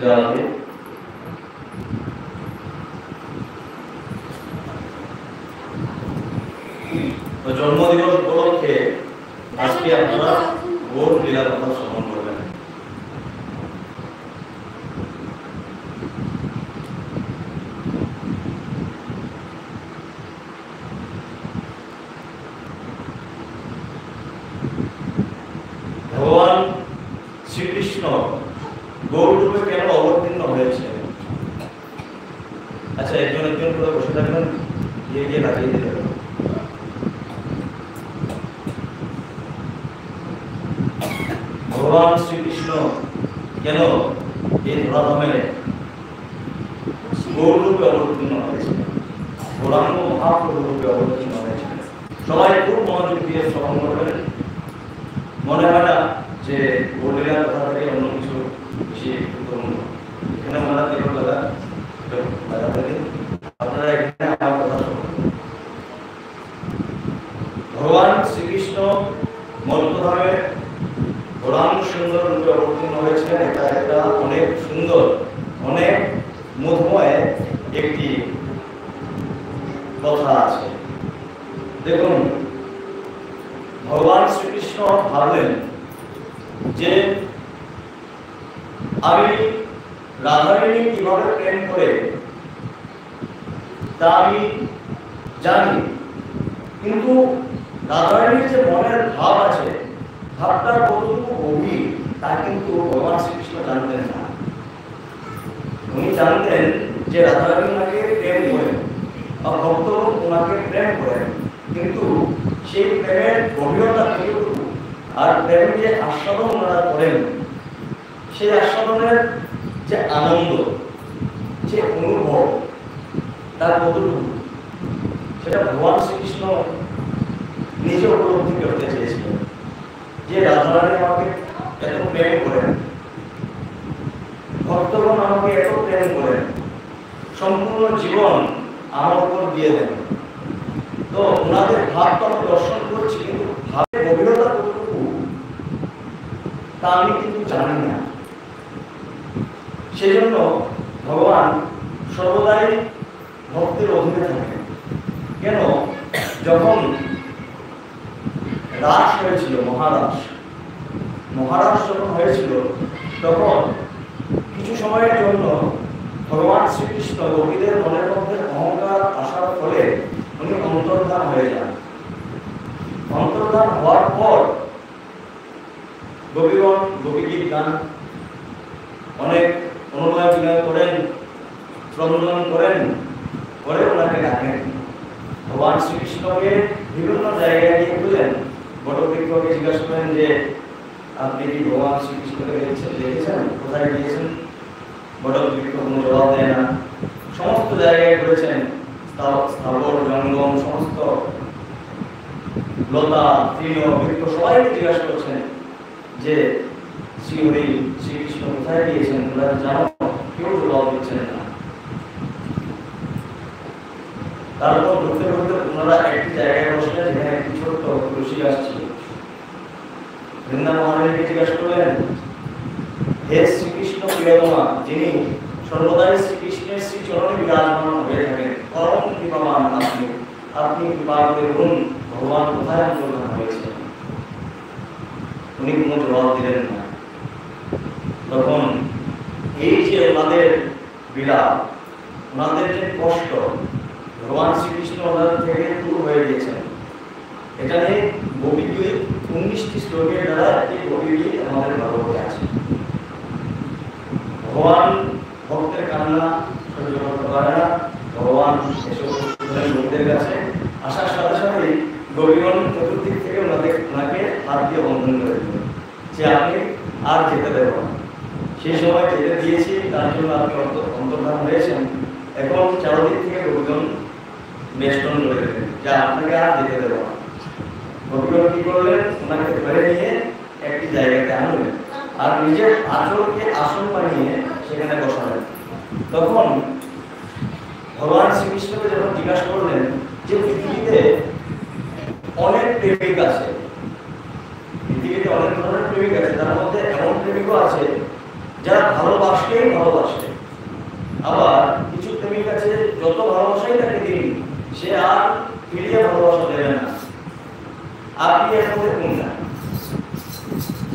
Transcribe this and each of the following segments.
জানাবে। তো জন্মদিবস উপলক্ষে আজকে আপনারা গৌর লীলার কথা শ্রবণ করবেন। ভগবান শ্রীকৃষ্ণ গৌররূপে কেন অবতীর্ণ হয়েছে? আচ্ছা, একজন একজন করে বসে থাকবেন, গিয়ে গিয়ে লাগিয়ে দিতে হবে। ভগবান শ্রীকৃষ্ণ কেন এই ধরাধামে গৌররূপে অবতীর্ণ হয়েছে, গৌরাঙ্গ মহাপ্রভু রূপে অবতীর্ণ হয়েছে? সবাই খুব মনোযোগ দিয়ে শ্রবণ করবেন। মনে হয় না যে গৌরলীলার কথা থেকে অন্য কিছু বেশি গুরুত্বপূর্ণ। এখানে মনে রাখতে দাদা আপনারা এখানে আমার কথা শুনুন। ভগবান শ্রীকৃষ্ণ মধ্যধামে গৌরাঙ্গ সুন্দর রূপে অবতীর্ণ হয়েছিলেন। এটা একটা অনেক সুন্দর, অনেক মধুময় একটি কথা আছে। দেখুন, ভগবান শ্রীকৃষ্ণ ভাবলেন যে আমি রাধারানী কিভাবে প্রেম করে তা আমি জানি, কিন্তু রাধারানীর যে মনের ভাব আছে, ভাবটা কতটুকু গভীর তা কিন্তু ভগবান শ্রীকৃষ্ণ জানতেন না। উনি জানতেন যে রাধারানী ওনাকে প্রেম করেন বা ভক্ত ওনাকে প্রেম করেন, কিন্তু সেই প্রেমের গভীরতা কতটুকু আর প্রেম যে আস্বাদন ওনারা করেন, সেই আস্বাদনের যে আনন্দ, যে অনুভব, তার কতটুকু সেটা ভগবান শ্রীকৃষ্ণ নিজে উপলব্ধি করতে চেয়েছিলেন। যে রাধারানী আমাকে এত প্রেম করেন, ভক্তগণ আমাকে এত প্রেম করেন, সম্পূর্ণ জীবন আমার উপর দিয়ে দেন, তো ওনাদের ভাবটা আমি দর্শন করছি, কিন্তু ভাবের গভীরতা কতটুকু তা আমি কিন্তু জানি না। সেই জন্য ভগবান সর্বদাই ভক্তের অধীনে থাকেন। কেন? যখন রাস হয়েছিল, মহারাস যখন হয়েছিল, তখন কিছু সময়ের জন্য ভগবান শ্রীকৃষ্ণ গোপীদের মনের মধ্যে অহংকার আসার ফলে উনি অন্তর্ধান হয়ে যান। অন্তর্ধান হওয়ার পর গোপীগণ গোপীগীত গান, অনেক অনুনয় বিনয় করেন, প্রণোদন করেন, পরে ওনাকে ডাকেন। ভগবান শ্রীকৃষ্ণকে বিভিন্ন জায়গায় নিয়ে খুঁজলেন। বটবৃক্ষকে জিজ্ঞাসা করেন যে আপনি কি ভগবান শ্রীকৃষ্ণকে দেখেছেন, কোথায় গিয়েছেন? বটবৃক্ষ কোনো জবাব দেয় না। সমস্ত জায়গায় ঘুরেছেন, স্থাবর জঙ্গম, সমস্ত লতা তৃণ বৃক্ষ সবাইকে জিজ্ঞাসা করছেন যে শ্রীহরি শ্রীকৃষ্ণ কোথায় গিয়েছেন, তোমরা জানো? কেউ জবাব দিচ্ছেন না। তারপর ঘুরতে ঘুরতে ওনারা একটি জায়গায় বসলেন, যেখানে একটি ছোট্ট তুলসী গাছ ছিল। বৃন্দা মহারানীকে জিজ্ঞাসা করলেন, হে শ্রীকৃষ্ণ প্রিয়তমা, যিনি সর্বদাই শ্রীকৃষ্ণের শ্রীচরণে বিরাজমান হয়ে থাকেন, পরম কৃপাবান আপনি, আপনি কৃপা করে বলুন ভগবান কোথায় অন্তর্ধান হয়েছে? উনি কোনো জবাব দিলেন না। তখন এই যে ওনাদের বিলাপ, ওনাদের যে কষ্ট, ভগবান শ্রীকৃষ্ণ ওনাদের থেকে দূর হয়ে গিয়েছেন। এখানে গোপীগীত 19টি শ্লোকের দ্বারা একটি গোপীগীত আমাদের ভাগবতে আছে। ভগবান ভক্তের কান্না সহ্য করতে পারে না। ভগবান এসব লোকদের কাছে আসার সাথে সাথেই গোপীগণ চতুর্দিক থেকে ওনাকে হাত দিয়ে বন্ধন করে দিলেন যে আপনি আর যেতে দেব না। সেই সময় যেতে দিয়েছি, তার জন্য আপনি অন্তর্ধান হয়েছেন। এখন চারদিক থেকে গোপীগণ বেষ্টন করে দিলেন যে আপনাকে আর যেতে দেব না। গোপীগণ কি করলেন? ওনাকে ধরে নিয়ে একটি জায়গাতে আনলেন আর নিজের আঁচলকে আসন বানিয়ে সেখানে বসালেন। তখন ভগবান শ্রীকৃষ্ণকে যখন জিজ্ঞাসা করলেন যে পৃথিবীতে অনেক প্রেমিক আছে, পৃথিবীতে অনেক ধরনের প্রেমিক আছে, তার মধ্যে এমন প্রেমিকও আছে যারা ভালোবাসলেই ভালোবাসে। আবার কিছু প্রেমিক আছে যত ভালোবাসাই তাকে দিন সে আর ফিরিয়ে ভালোবাসা দেবে না। আপনি এখন কোনটা?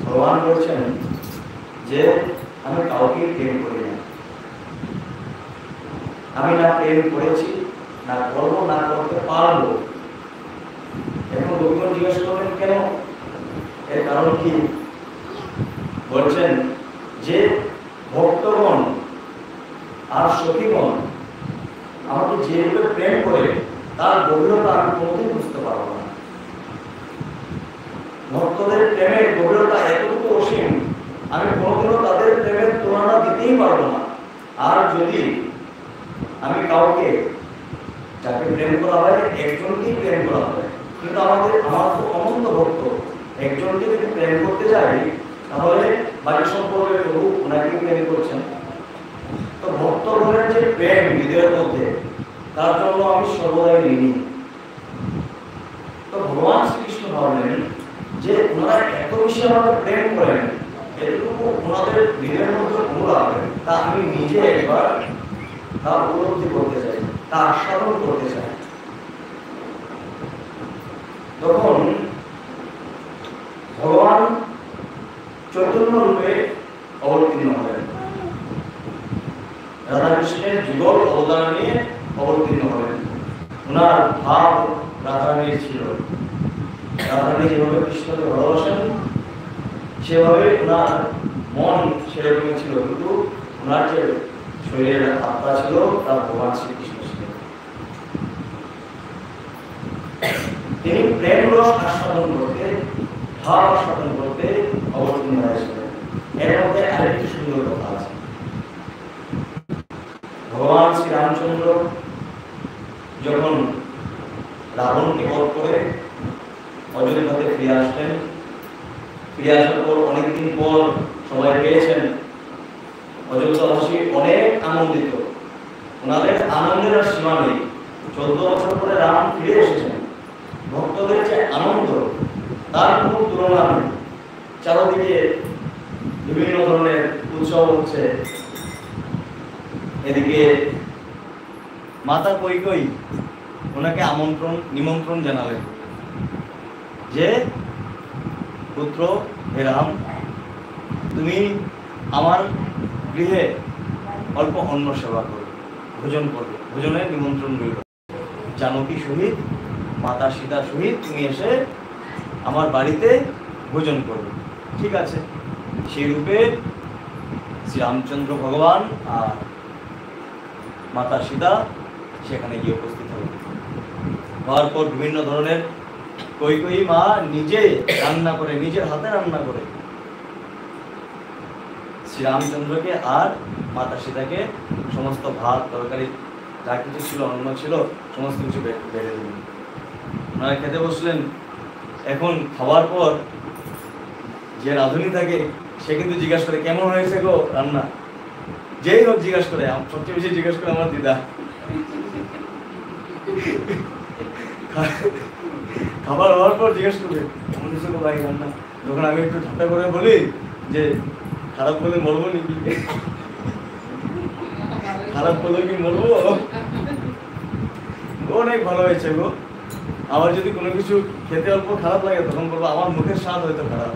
ভগবান বলছেন যে আমি কাউকে প্রেম করি না, আমি না প্রেম করেছি, না করবো, না করতে পারবো। এখন গোপীগণ জিজ্ঞেস করলেন কেন? এর কারণ কি? বলছেন যে ভক্তগণ আর সখীগণ আমাকে যেভাবে প্রেম করে তার গভীরতা আমি কোনোদিন বুঝতে পারবো না। ভক্তদের প্রেমের গভীরতা এতটুকু অসীম, আমি কোনোদিনও তাদের প্রেমের তুলনা দিতেই পারবো না। আর যদি আমি কাউকে, যাকে প্রেম করা হয় একজনকেই প্রেম করা হয়, কিন্তু আমার তো অনন্ত ভক্ত, একজনকে যদি প্রেম করতে যাই তাহলে বাকি সম্পর্কে প্রভু ওনাকে প্রেম করছেন। তো ভক্তগণের যে প্রেম হৃদয়ের মধ্যে, তার জন্য আমি সর্বদাই ঋণী। তো ভগবান শ্রীকৃষ্ণ ভাবলেন যে ওনারা এত বেশি আমাকে প্রেম করেন, এতটুকু ওনাদের হৃদয়ের মধ্যে অনুরাগ, তা আমি নিজে একবার তা উপলব্ধি করতে চাই, তা আস্বাদন করতে চাই। তখন ভগবান চৈতন্য রূপে অবতীর্ণ হলেন, রাধাকৃষ্ণের যুগল অবদান নিয়ে অবতীর্ণ হলেন। ওনার ভাব রাধারানীর ছিল, রাধারানী যেভাবে কৃষ্ণকে ভালোবাসেন সেভাবে ওনার মন সেরকমই ছিল, কিন্তু ওনার যে শরীরের আত্মা ছিল তা ভগবান শ্রীকৃষ্ণ ছিলেন। তিনি প্রেম রস আস্বাদন করতে, ভাব আস্বাদন করতে অবতীর্ণ হয়েছিলেন। এর মধ্যে আরেকটি সুন্দর কথা আছে। ভগবান শ্রী রামচন্দ্র যখন রাবণকে বধ করে অযোধ্যাতে ফিরে আসলেন, ফিরে আসার পর অনেকদিন পর সবাই পেয়েছেন, অযোধ্যাবাসী অনেক আনন্দিত, ওনাদের আনন্দের আর সীমা নেই। 14 বছর পরে রাম ফিরে এসেছেন, ভক্তদের যে আনন্দ তার কোনো তুলনা নেই। চারদিকে বিভিন্ন ধরনের উৎসব হচ্ছে, এদিকে মাতা কৈকেয়ী ওনাকে নিমন্ত্রণ জানালেন যে পুত্র হে রাম, তুমি আমার গৃহে অল্প অন্ন সেবা করবে, ভোজন করবে, ভোজনের নিমন্ত্রণ রইল। জানকী সহিত, মাতা সীতা সহিত তুমি এসে আমার বাড়িতে ভোজন করবে। ঠিক আছে, সেই রূপে শ্রীরামচন্দ্র ভগবান আর মাতা সীতা সেখানে গিয়ে উপস্থিত হলেন। হওয়ার পর বিভিন্ন ধরনের কৈকেয়ী মা নিজে রান্না করে, নিজের হাতে রান্না করে শ্রীরামচন্দ্রকে আর মাতা সীতাকে সমস্ত ভাত তরকারি যা কিছু ছিল, অন্ন ছিল, সমস্ত কিছু বেড়ে দিলেন। ওনারা খেতে বসলেন। এখন খাওয়ার পর যে রাঁধুনি থাকে সে কিন্তু জিজ্ঞাসা করে কেমন হয়েছে গো রান্না। যেই হোক জিজ্ঞাসা করে, সবচেয়ে বেশি জিজ্ঞাসা করে আমার দিদা। খাবার হওয়ার পর জিজ্ঞাসা করবে কেমন হয়েছে গো ভাই রান্না। যখন আমি একটু ঠাট্টা করে বলি যে খারাপ বলে মরবো নাকি, খারাপ বলে কি মরবো, অনেক ভালো হয়েছে গো। আমার যদি কোনো কিছু খেতে অল্প খারাপ লাগে তখন বলবো আমার মুখের স্বাদ হয়তো খারাপ।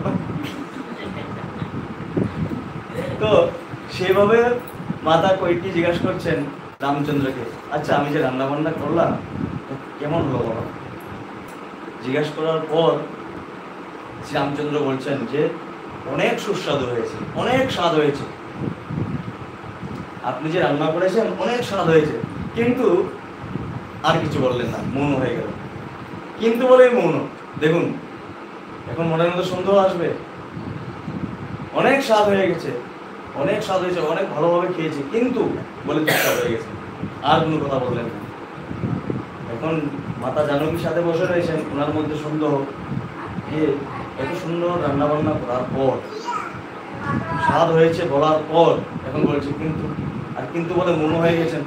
তো সেভাবে মাতা কৈকেয়ী জিজ্ঞাসা করছেন রামচন্দ্রকে, আচ্ছা আমি যে রান্না বান্না করলাম কেমন হলো বাবা? জিজ্ঞাসা করার পর শ্রীরামচন্দ্র বলছেন যে অনেক সুস্বাদু হয়েছে, অনেক স্বাদ হয়েছে, আপনি যে রান্না করেছেন অনেক স্বাদ হয়েছে। কিন্তু আর কিছু বললেন না, মৌন হয়ে গেল। কিন্তু বলেই মৌন। দেখুন এখন মনের মধ্যে সন্দেহ আসবে, অনেক স্বাদ হয়ে গেছে, অনেক স্বাদ হয়েছে, অনেক ভালোভাবে খেয়েছি, কিন্তু বলে চুপচাপ হয়ে গেছে, আর কোনো কথা বললেন না। এখন মাতা জানকীর সাথে বসে রয়েছেন, ওনার মধ্যে সন্দেহ যে এত সুন্দর রান্না বান্না করার পর, স্বাদ হয়েছে বলার পর এখন বলছে কিন্তু, আর কিন্তু বলে মৌন হয়ে গেছেন।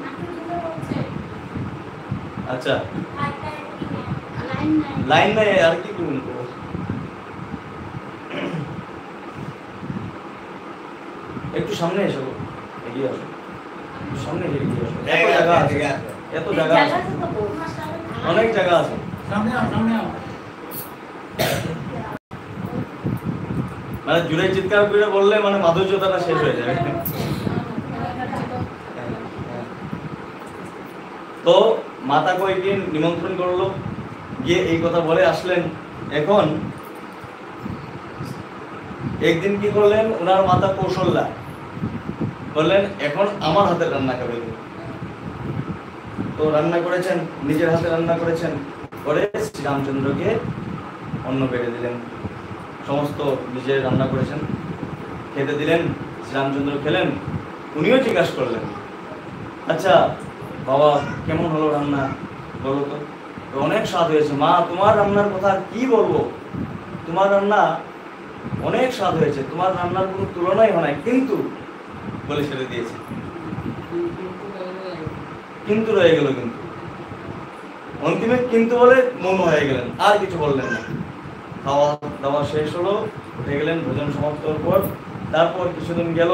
আচ্ছা লাইন নাই, আর কি করুন। একটু সামনে এসো, এগিয়ে আসো, একটু সামনে এগিয়ে আসো। এত জায়গা আছে, এত জায়গা আছে, অনেক জায়গা আছে। সামনে আও, সামনে আও। মানে জুড়ে চিৎকার করে বললে মানে মাধুর্যতাটা শেষ হয়ে যাবে। তো মাতা কইকে নিমন্ত্রণ করলো, গিয়ে এই কথা বলে আসলেন। এখন একদিন কি করলেন, ওনার মাতা কৌশল্যা বললেন এখন আমার হাতে রান্না খাবে। তো রান্না করেছেন, নিজের হাতে রান্না করেছেন, করে শ্রীরামচন্দ্রকে অন্ন বেড়ে দিলেন। সমস্ত নিজে রান্না করেছেন, খেতে দিলেন। শ্রীরামচন্দ্র খেলেন। উনিও জিজ্ঞাসা করলেন, আচ্ছা বাবা কেমন হলো রান্না, বলো তো। তো অনেক স্বাদ হয়েছে মা, তোমার রান্নার কথা কি বলবো, তোমার রান্না অনেক স্বাদ হয়েছে, তোমার রান্নার কোনো তুলনাই হয় না, কিন্তু বলে ছেড়ে দিয়েছে। কিন্তু রয়ে গেল, কিন্তু অন্তিমে কিন্তু বলে মৌন হয়ে গেলেন, আর কিছু বললেন না। খাওয়া দাওয়া শেষ হলো, উঠে গেলেন ভোজন সমাপ্তর পর। তারপর কিছুদিন গেল,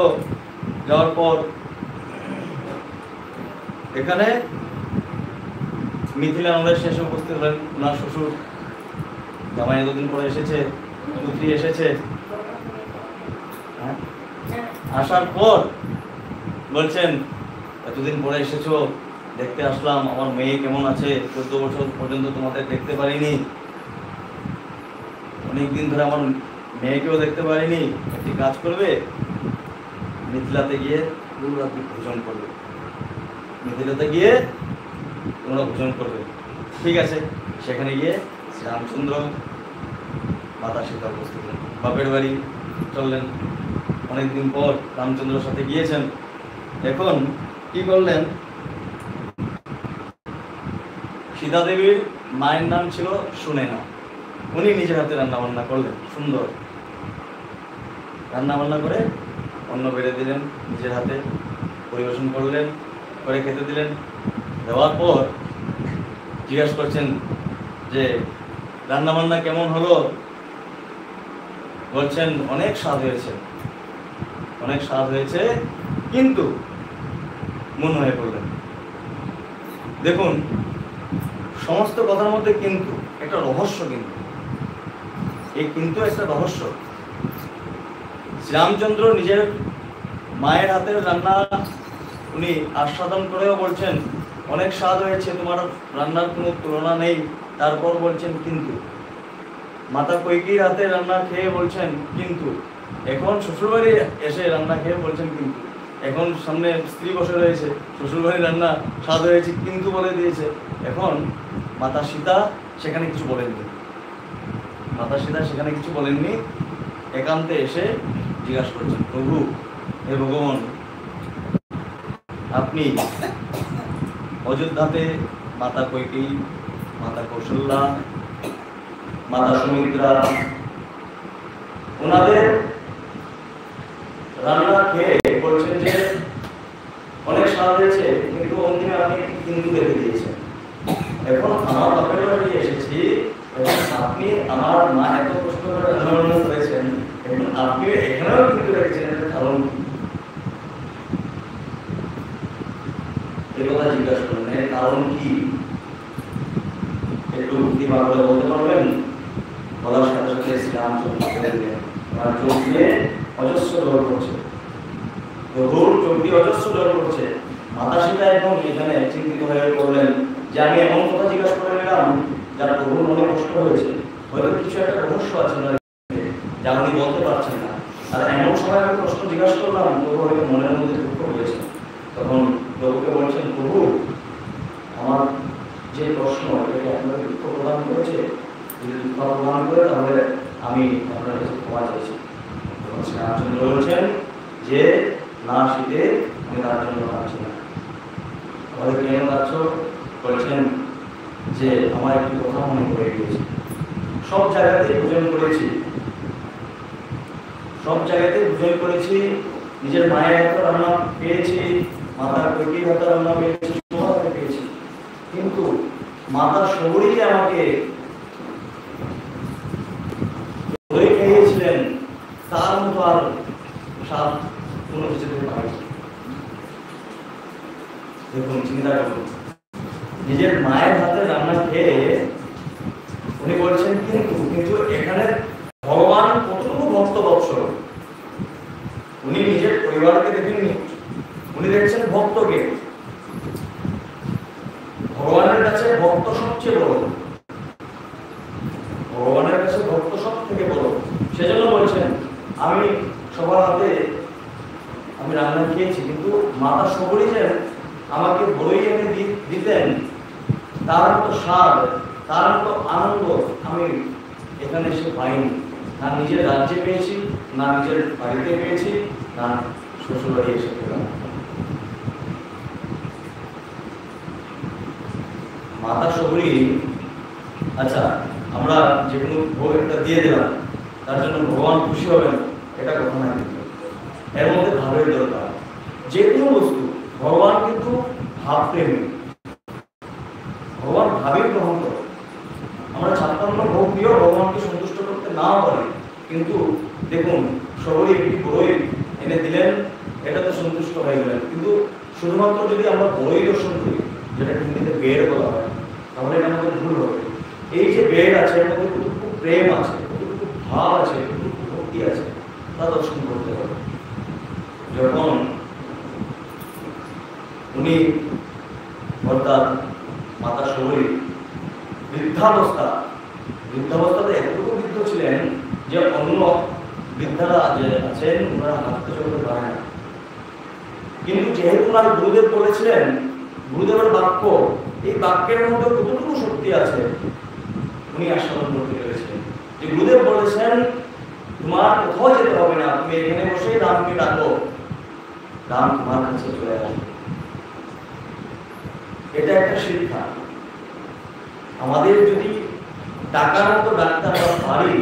যাওয়ার পর এখানে মিথিলা নগরের শেষে উপস্থিত হলেন ওনার শ্বশুর। জামাই এতদিন পরে এসেছে, পুত্রী এসেছে। আসার পর বলছেন এতদিন পরে এসেছো, দেখতে আসলাম আমার মেয়ে কেমন আছে, 14 বছর পর্যন্ত তোমাদের দেখতে পারিনি, অনেকদিন ধরে আমার মেয়েকেও দেখতে পারিনি, একটি কাজ করবে, মিথিলাতে গিয়ে পুরো ভোজন করবে, মিথিলাতে গিয়ে তোমরা ভোজন করবে। ঠিক আছে, সেখানে গিয়ে শ্রীরামচন্দ্র মাতা সীতা উপস্থিত হলেন, বাপের বাড়ি চললেন। অনেকদিন পর রামচন্দ্রের সাথে গিয়েছেন। এখন কি করলেন, সীতা দেবীর মায়ের নাম ছিল সুনেনা। উনি নিজের হাতে রান্না বান্না করলেন, সুন্দর রান্না বান্না করে অন্ন বেড়ে দিলেন, নিজের হাতে পরিবেশন করলেন, করে খেতে দিলেন। দেওয়ার পর জিজ্ঞাসা করছেন যে রান্না বান্না কেমন হলো, বলছেন অনেক স্বাদ হয়েছে, অনেক স্বাদ হয়েছে, কিন্তু মন হয়ে পড়লেন। দেখুন সমস্ত কথার মধ্যে কিন্তু একটা রহস্য, কিন্তু এই কিন্তু একটা রহস্য। শ্রীরামচন্দ্র নিজের মায়ের হাতের রান্না উনি আস্বাদন করেও বলছেন অনেক স্বাদ হয়েছে, তোমার রান্নার কোনো তুলনা নেই। তারপর বলছেন কিন্তু মাতা কৈকেয়ীর হাতে রান্না খেয়ে বলছেন কিন্তু। এখন শ্বশুরবাড়ি এসে রান্না খেয়ে বলছেন কিন্তু। এখন সামনে স্ত্রী বসে রয়েছে, শ্বশুরবাড়ির রান্না স্বাদ হয়েছে কিন্তু বলে দিয়েছে। এখন মাতা সীতা সেখানে কিছু বলেননি, মাতা সীতা সেখানে কিছু বলেননি। একান্তে এসে জিজ্ঞাসা করছেন, প্রভু হে ভগবান, আপনি অযোধ্যাতে মাতা কৈকেয়ী, মাতা কৌশল্যা, মাতা সুমিত্রা ওনাদের রান্না খেয়ে বলছেন যে অনেক স্বাদ হয়েছে, কিন্তু অন্তিমে আপনি কিন্তু রেখে দিয়েছেন। এখন আমার বাপের বাড়ি এসেছি, আপনি আমার মা এত কষ্ট করে রান্না করেছেন, এখন আপনি এখানেও কিন্তু রেখেছেন, এর কারণ এই কথা জিজ্ঞাসা করলেন, এর কারণ কি একটু বুদ্ধি বার করে বলতে পারবেন? বলার সাথে সাথে শ্রীরামচন্দ্র আর চোখ দিয়ে অজস্র জল পড়ছে, প্রভুর চোখ দিয়ে অজস্র জল পড়ছে। মাতা সীতা একদম এখানে চিন্তিত হয়ে পড়লেন যে আমি এমন কথা জিজ্ঞাসা করে নিলাম যার প্রভুর মনে কষ্ট হয়েছে, হয়তো কিছু একটা রহস্য আছে না যা উনি বলতে পারছেন না। আর এমন সময় আমি প্রশ্ন জিজ্ঞাসা করলাম, প্রভু হয়তো মনের মধ্যে দুঃখ হয়েছে। তখন প্রভুকে বলছেন, প্রভু আমার যে প্রশ্ন এটাকে আপনাকে দুঃখ প্রদান করেছে, যদি দুঃখ প্রদান করে তাহলে আমি আপনার কাছে ক্ষমা চাইছি। তখন শ্রীরামচন্দ্র বলছেন যে না শীতে আমি তার জন্য কাঁদছি না। আমাদের কেন কাঁদছ? বলছেন যে আমার একটি কথা মনে পড়ে গিয়েছে, সব জায়গাতেই ভোজন করেছি, সব জায়গাতেই ভোজন করেছি, নিজের মায়ের হাতে রান্না পেয়েছি, মাতার কৈকেয়ীর হাতে রান্না পেয়েছি, সবার পেয়েছি, কিন্তু মাতার শরীরে আমাকে ধরে খেয়েছিলেন, তার মতো আর স্বাদ কোনো কিছু উনি বলছেন কিন্তু কিন্তু এখানে ভগবান কতটুকু ভক্ত বৎসল, উনি নিজের পরিবারকে দেখেননি, উনি দেখছেন ভক্তকে। ভগবানের কাছে ভক্ত সবচেয়ে বড়, ভগবানের কাছে ভক্ত সব থেকে বড়। সেজন্য বলছেন আমি সবার হাতে আমি রান্না খেয়েছি, কিন্তু মাতা সবরই যেন আমাকে বই এনে দিতেন, তার মতো স্বাদ, তার মতো আনন্দ আমি এখানে এসে পাইনি। না নিজের রাজ্যে পেয়েছি, না নিজের বাড়িতে পেয়েছি, না শ্বশুর বাড়ি এসে পেলাম। মাতা সবরী, আচ্ছা আমরা যে কোনো ভোগ একটা দিয়ে দিলাম, তার জন্য ভগবান খুশি হবেন এটা কথা না, কিন্তু এর মধ্যে ভাবের দরকার। যে কোনো বস্তু, ভগবান কিন্তু ভাব প্রেমী, ভগবান ভাবেই গ্রহণ করে। আমরা 56 ভোগ দিয়েও ভগবানকে সন্তুষ্ট করতে না পারি, কিন্তু দেখুন সবরই একটি বই এনে দিলেন, এটা তো সন্তুষ্ট হয়ে গেলেন। কিন্তু শুধুমাত্র যদি আমরা বই দর্শন করি, যেটা হিন্দিতে বের বলা হয়, তাহলে এটা আমাদের ভুল হবে। এই যে বের আছে, এর মধ্যে কতটুকু প্রেম আছে, কতটুকু ভাব আছে, কতটুকু ভক্তি আছে, তা দর্শন করতে হবে। যখন উনি অর্থাৎ মাতা সবরী বৃদ্ধাবস্থাতে এতটুকু বৃদ্ধ ছিলেন যে অন্য বৃদ্ধারা যে আছেন ওনারা হাঁটতে চলতে পারে না। কিন্তু যেহেতু ওনার গুরুদেব বলেছিলেন, গুরুদেবের বাক্য, এই বাক্যের মধ্যে কতটুকু শক্তি আছে উনি আস্বাদন করতে পেরেছিলেন। যে গুরুদেব বলেছেন তোমার কোথাও যেতে হবে না, তুমি এখানে বসে রামকে ডাকো, রাম তোমার কাছে চলে আসবে। এটা একটা শিক্ষা। আমাদের যদি ডাকার মতো ডাক্তার আমরা পারি,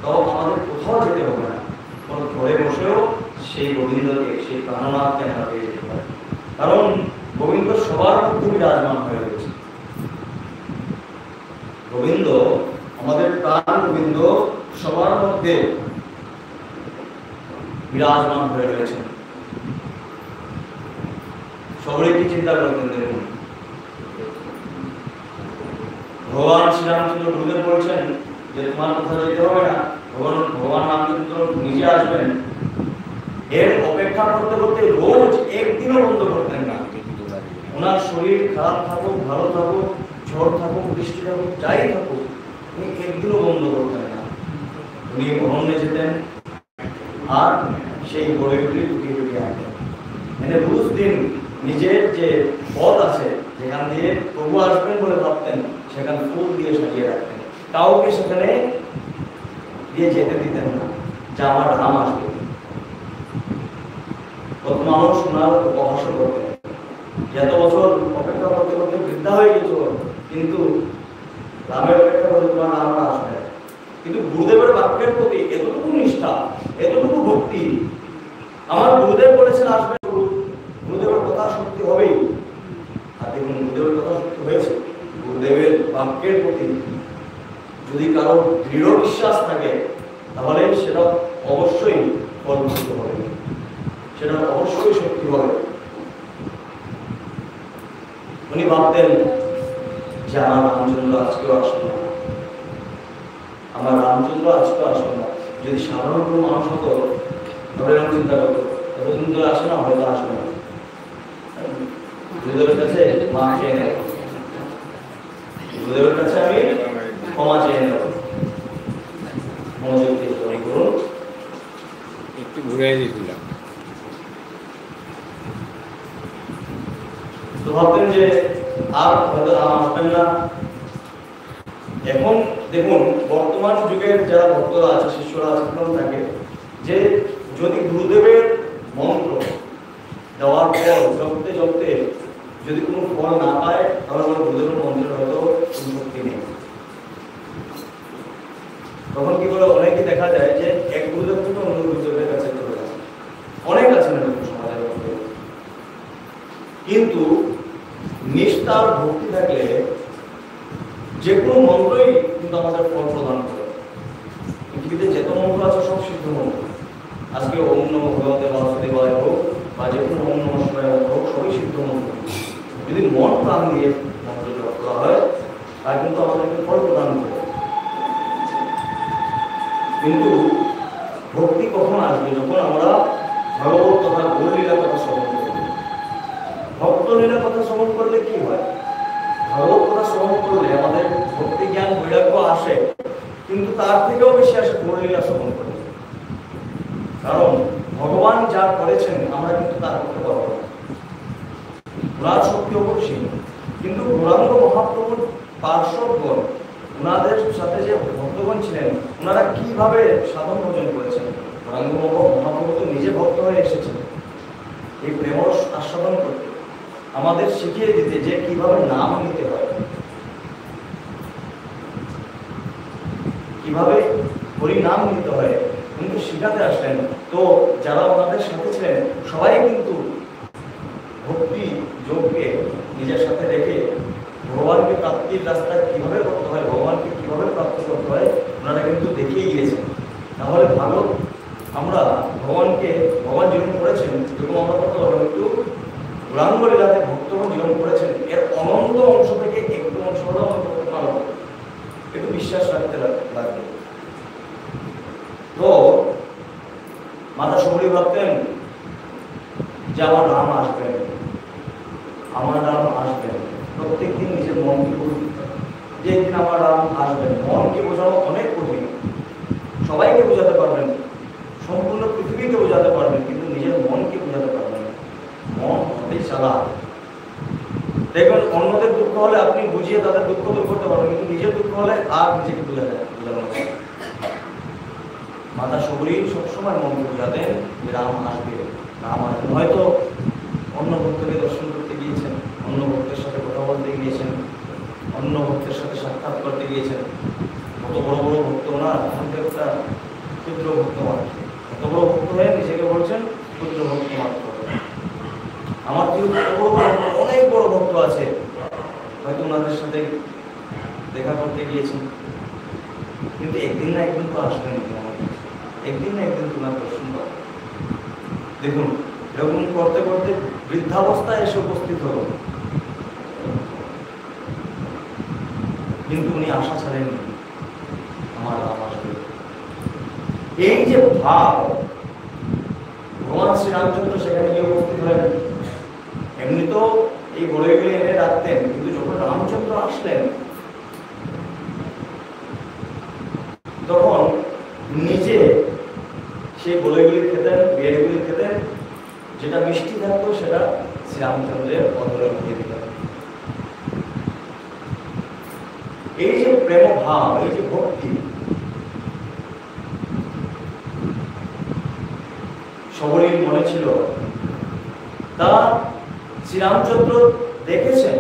তখন আমাদের কোথাও যেতে হবে না, ঘরে বসেও সেই গোবিন্দকে, সেই প্রাণনাথকে আমরা পেয়ে যেতে পারি। কারণ গোবিন্দ সবার মধ্যে বিরাজমান হয়ে রয়েছে। গোবিন্দ, আমাদের প্রাণ গোবিন্দ সবার মধ্যে বিরাজমান হয়ে রয়েছেন। সবাই কি চিন্তা করতেন, দেখুন ভগবান শ্রীরামচন্দ্র গুরুদেব বলছেন যে তোমার কোথাও যেতে হবে না, ভগবান রামচন্দ্র নিজে আসবেন। এর অপেক্ষা করতে করতে রোজ একদিনও বন্ধ করতেন না। ওনার শরীর খারাপ থাকুক, ভালো থাকুক, ঝড় থাকুক, বৃষ্টি থাকুক, যাই থাকুক, উনি একদিনও বন্ধ করতেন না। উনি অরণ্যে যেতেন আর সেই বড়ইগুলি টুকিয়ে টুকিয়ে আনতেন। মানে রোজ দিন নিজের যে পথ আছে, যেখান দিয়ে প্রভু আসবেন বলে ভাবতেন, সেখানে ফুল দিয়ে সাজিয়ে রাখতেন। কাউকে সেখানে দিয়ে যেতে দিতেন না যে আমার রাম আসবে। কত মানুষ ওনার উপহাসও করতেন, এত বছর অপেক্ষা করতে করতে বৃদ্ধা হয়ে গেছ, কিন্তু রামের অপেক্ষা করতে তোমার রাম আসবে। কিন্তু গুরুদেবের বাক্যের প্রতি এতটুকু নিষ্ঠা, এতটুকু ভক্তি। আমার গুরুদেব বলেছেন আসবে, গুরুদেবের কথা সত্যি হবেই। আর দেখুন গুরুদেবের কথা সত্যি হয়েছে। গুরুদেবের বাক্যের প্রতি যদি কারো দৃঢ় বিশ্বাস থাকে, তাহলে সেটা অবশ্যই ফলপ্রসূ হবে, সেটা অবশ্যই সত্যি হবে। উনি ভাবতেন যে আমার রামচন্দ্র আজকেও আসবে না, আমার রামচন্দ্র আজকেও আসবে না। যদি সাধারণ কোনো মানুষ হতো তাহলে এরকম চিন্তা করতো, এতদিন ধরে আসে না, হয়তো আসবে না। গুরুদেবের কাছে মা চেয়ে নেব, গুরুদেবের কাছে আমি ক্ষমা চেয়ে নেব। মনোযোগ দিয়ে শ্রবণ করুন। একটু ঘুরে দিয়েছিলাম তো ভাবতেন যে আর হয়তো রাম আসবেন না। এখন দেখুন বর্তমান যুগের যারা ভক্তরা আছে, শিষ্যরা আছে, থাকে যে যদি গুরুদেবের মন্ত্র দেওয়ার পর জপতে জপতে যদি কোনো ফল না পায়, তাহলে আমার গুরুদেবের মন্ত্রের হয়তো কোনো শক্তি নেই। তখন কি বলে, অনেকে দেখা যায় যে এক গুরুদেব থেকে অন্য গুরুদেবের কাছে চলে যায়। অনেক আছেন এরকম সমাজের মধ্যে। কিন্তু নিষ্ঠার ভক্তি থাকলে যে কোনো মন্ত্রই কিন্তু আমাদের ফল প্রদান করে। পৃথিবীতে যত মন্ত্র আছে সব সিদ্ধ মন্ত্র। আজকে ওম নমঃ ভগবতে বাসুদেবায় হোক বা যে কোনো ওম নমঃ শিবায় হোক, সবই সিদ্ধ মন্ত্র। যদি মন প্রাণ দিয়ে মন্ত্র জপ করা হয়, তা কিন্তু আমাদেরকে ফল প্রদান করে। কিন্তু ভক্তি কখন আসবে? যখন আমরা ভগবত তথা গৌরলীলার কথা শ্রবণ করব। ভক্তলীলার কথা শ্রবণ করলে কি হয়? ভগবত কথা শ্রবণ করলে আমাদের ভক্তি জ্ঞান বৈরাগ্য আসে, কিন্তু তার থেকেও বেশি আসে গৌরলীলা শ্রবণ করলে। কারণ ভগবান যা করেছেন আমরা কিন্তু তার করতে পারবো না, ওনার শক্তি অপরিসীম। কিন্তু গৌরাঙ্গ মহাপ্রভুর পার্শ্বদগণ, ওনাদের সাথে যে ভক্তগণ ছিলেন, ওনারা কিভাবে সাধন ভোজন করেছেন। গৌরাঙ্গ মহাপ্রভু তো নিজে ভক্ত হয়ে এসেছেন এই প্রেম আস্বাদন করতে, আমাদের শিখিয়ে দিতে যে কিভাবে নাম নিতে হয়, কিভাবে হরি নাম নিতে হয়, কিন্তু শিখাতে আসলেন। তো যারা ওনাদের সাথে ছিলেন সবাই কিন্তু ভক্তি যোগকে নিজের সাথে রেখে ভগবানকে প্রাপ্তির রাস্তায় কিভাবে করতে হয়, ভগবানকে কিভাবে প্রাপ্ত করতে হয়, ওনারা কিন্তু দেখিয়ে গিয়েছেন। তাহলে ভালো আমরা ভগবান জীবন করেছেন, যেরকম আমরা করতে পারবো, কিন্তু গৌরাঙ্গ লীলাতে ভক্তগণ জীবন করেছেন, এর অনন্ত অংশ থেকে একটু অংশ হলেও আমরা করতে পারবো, একটু বিশ্বাস রাখতে লাগবে। তো মাতা শবরী ভাবতেন যে আমার রাম আসবেন, আমার রাম আসবেন। প্রত্যেকদিন নিজের মনকে বুঝতে, যে একদিন আমার রাম আসবেন। মনকে বোঝানো অনেক কঠিন, সবাইকে বোঝাতে পারবেন, সম্পূর্ণ পৃথিবীকে বোঝাতে পারবেন, কিন্তু নিজের মনকে বোঝাতে পারবেন। মন হতেই চালাক। দেখবেন অন্যদের দুঃখ হলে আপনি বুঝিয়ে তাদের দুঃখ দূর করতে পারবেন, কিন্তু নিজের দুঃখ হলে আর নিজেকে বোঝানো। মাতা শবরী সবসময় মনকে বোঝাতেন যে রাম আসবে, রাম আসবে। হয়তো অন্য ভক্তকে দর্শন করতে গিয়েছেন, অন্য ভক্তের সাথে কথা বলতে গিয়েছেন, অন্য ভক্তের সাথে সাক্ষাৎ করতে গিয়েছেন। কত বড় বড় ভক্ত না, একটা ক্ষুদ্র ভক্ত মাত্র, কত বড় ভক্ত হয়ে নিজেকে বলছেন ক্ষুদ্র ভক্ত মাত্র। আমার অনেক বড় ভক্ত আছে, হয়তো ওনাদের সাথে দেখা করতে গিয়েছেন, কিন্তু একদিন না একদিন তো আসবেন, একদিন না একদিন তোমার দর্শন পাবে। দেখুন এরকম করতে করতে বৃদ্ধাবস্থায় এসে উপস্থিত হল, কিন্তু উনি আশা ছাড়েননি আমার রাম আসবে। এই যে ভাব, ভগবান শ্রীরামচন্দ্র সেখানে গিয়ে উপস্থিত হলেন। এমনি তো এই বড়ইগুলি এনে রাখতেন, কিন্তু যখন রামচন্দ্র আসলেন তখন নিজে সেই বড়ইগুলি খেতেন, বিয়েরগুলি খেতেন, যেটা মিষ্টি থাকতো সেটা শ্রীরামচন্দ্রের অধরে দিয়ে দিতেন। এই যে প্রেম ভাব, এই যে ভক্তি সবরীর মনে ছিল, তা শ্রীরামচন্দ্র দেখেছেন,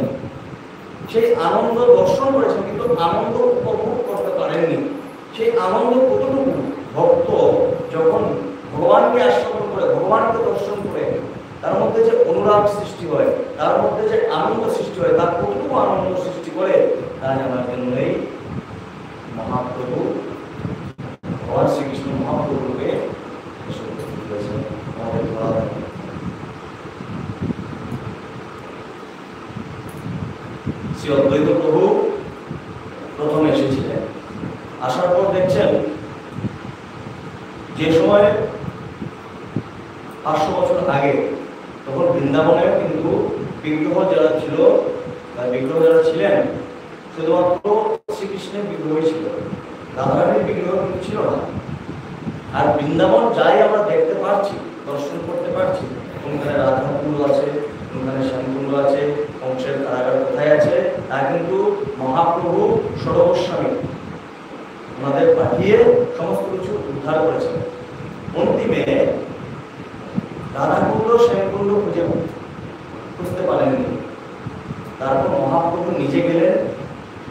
সেই আনন্দ দর্শন করেছেন, কিন্তু আনন্দ উপভোগ করতে পারেননি। সেই আনন্দ কতটুকু ভক্ত যখন ভগবানকে আস্বাদন করে, ভগবানকে দর্শন করে, তার মধ্যে যে অনুরাগ সৃষ্টি হয়, তার মধ্যে যে আনন্দ সৃষ্টি হয়, তার কতটুকু আনন্দ সৃষ্টি করে তা জানার জন্যই মহাপ্রভু ভগবান শ্রীকৃষ্ণ মহাপ্রভুকে শ্রী অদ্বৈত প্রভু প্রথম এসেছিলেন। আসার পর দেখছেন যে সময় 500 বছর আগে, তখন বৃন্দাবনে কিন্তু বিগ্রহ যারা ছিল, বিগ্রহ যারা ছিলেন শুধুমাত্র শ্রীকৃষ্ণের বিগ্রহই ছিল, রাধারানীর বিগ্রহ কিন্তু ছিল না। আর বৃন্দাবন যাই আমরা দেখতে পাচ্ছি, দর্শন করতে পারছি, কোনখানে রাধাকুণ্ড আছে, কোনখানে শ্যামকুণ্ড আছে, কংসের কারাগার কোথায় আছে, তা কিন্তু মহাপ্রভু ষড়গোস্বামী ওনাদের পাঠিয়ে সমস্ত কিছু উদ্ধার করেছেন। অন্তিমে রাধাকুণ্ড শ্যামকুণ্ড খুঁজতে পারেননি। তারপর মহাপ্রভু নিজে গেলেন,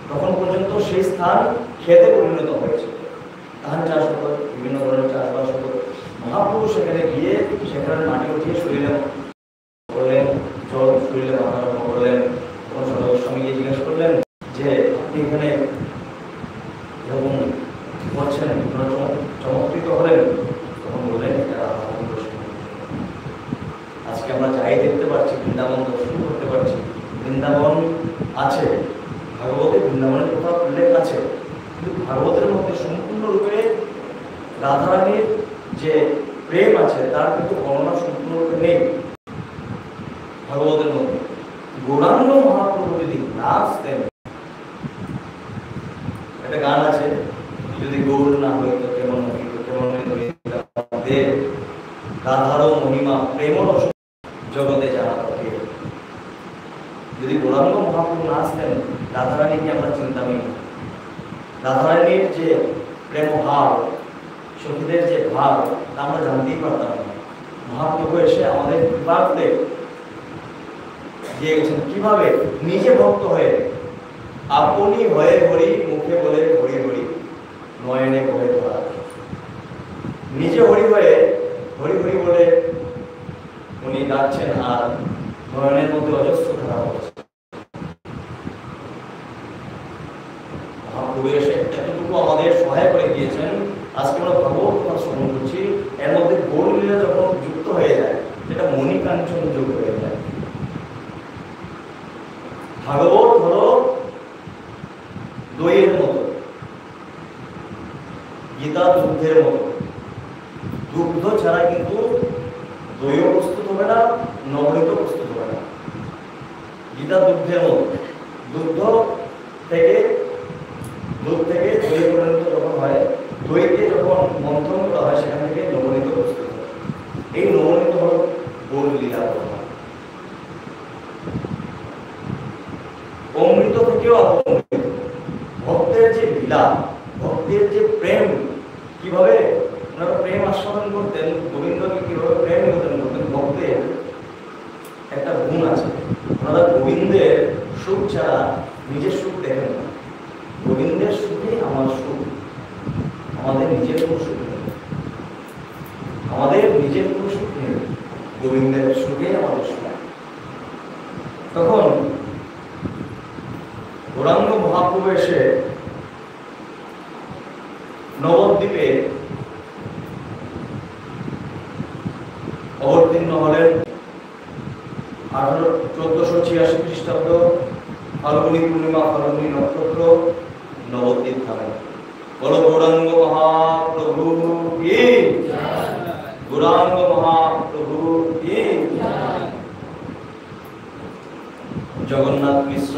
তখন পর্যন্ত সেই স্থান খেতে পরিণত হয়েছে, ধান চাষ হতো, বিভিন্ন ধরনের চাষবাস হতো। মহাপ্রভু সেখানে গিয়ে সেখানে মাটি উঠিয়ে শরীরে করলেন, জল শরীরে মাথারম্ভ করলেন। তখন সর্বস্বামী গিয়ে জিজ্ঞেস করলেন যে আপনি এখানে এরকম করছেন, চমৎকৃত হলেন। তখন বললেন এটা রাধাকুণ্ড। আজকে আমরা যাই দেখতে পাচ্ছি, বৃন্দাবন দর্শন করতে পারছি, বৃন্দাবন আছে, ভাগবতে বৃন্দাবনের কথা উল্লেখ আছে, কিন্তু ভাগবতের মধ্যে সম্পূর্ণরূপে রাধারানীর যে প্রেম আছে তার কিন্তু বর্ণনা সম্পূর্ণরূপে নেই ভাগবতের মধ্যে। গৌরাঙ্গ মহাপ্রভু যদি নাচতেন, একটা গান আছে, যদি গৌর না হইত কেমন হইত কেমন দেব, রাধারও মহিমা প্রেম জগতে জানা থাকে। যদি গৌরাঙ্গ মহাপ্রভু নাচতেন, রাধারানীকে আমরা চিন্তামই না। রাধারানীর যে প্রেম ভাব, সখীদের যে ভাব, তা আমরা জানতেই পারতাম না। মহাপ্রভু এসে আমাদের কৃপা করে দিয়ে গেছেন কিভাবে, নিজে ভক্ত হয়ে আপনি হয়ে হরি, মুখে বলে হরি হরি, নয়নে বলে ধরা। নিজে হরি হয়ে হরি হরি বলে উনি ডাকছেন, আর নয়নের মধ্যে অজস্র ধারা পড়ছে। মহাপ্রভু এসে এতটুকু আমাদের সহায় করে দিয়েছেন। আজকে আমরা ভাগবত কথা শ্রবণ করছি, এর মধ্যে গৌরলীলা যখন যুক্ত হয়ে যায়, সেটা মণিকাঞ্চন যোগ হয়ে যায়। ভাগবত হলো দইয়ের মতো, গীতা দুগ্ধের মতো। দুগ্ধ ছাড়া কিন্তু দইও প্রস্তুত হবে না, নবনীত প্রস্তুত হবে না। গীতা দুগ্ধের মতো, দুধ থেকে দই পরিণত যখন হয়, দইকে যখন মন্থন করা হয়, সেখান থেকে নবনীত প্রস্তুত হয়। এই নবনীত হল গৌরলীলা। অমৃত থেকেও অমৃত। ভক্তের যে লীলা, ভক্তের যে প্রেম, কিভাবে ওনারা প্রেম আস্বাদন করতেন, গোবিন্দকে কিভাবে প্রেম নিবেদন করতেন। ভক্তের একটা গুণ আছে, ওনারা গোবিন্দের সুখ ছাড়া নিজের সুখ দেখেন না। গোবিন্দের সুখেই আমার সুখ, আমাদের নিজের কোনো সুখ নেই, আমাদের নিজের কোনো সুখ নেই, গোবিন্দের সুখেই আমাদের সুখ। তখন গৌরাঙ্গ মহাপ্রভু এসে নবদ্বীপে অবতীর্ণ হলেন 1486 খ্রিস্টাব্দ ফাল্গুনী পূর্ণিমা, ফাল্গুনী নক্ষত্র, নবদ্বীপ ধামে। বলো গৌরাঙ্গ মহাপ্রভু কি জয়, গৌরাঙ্গ মহাপ্রভু কি জয়। জগন্নাথ মিশ্র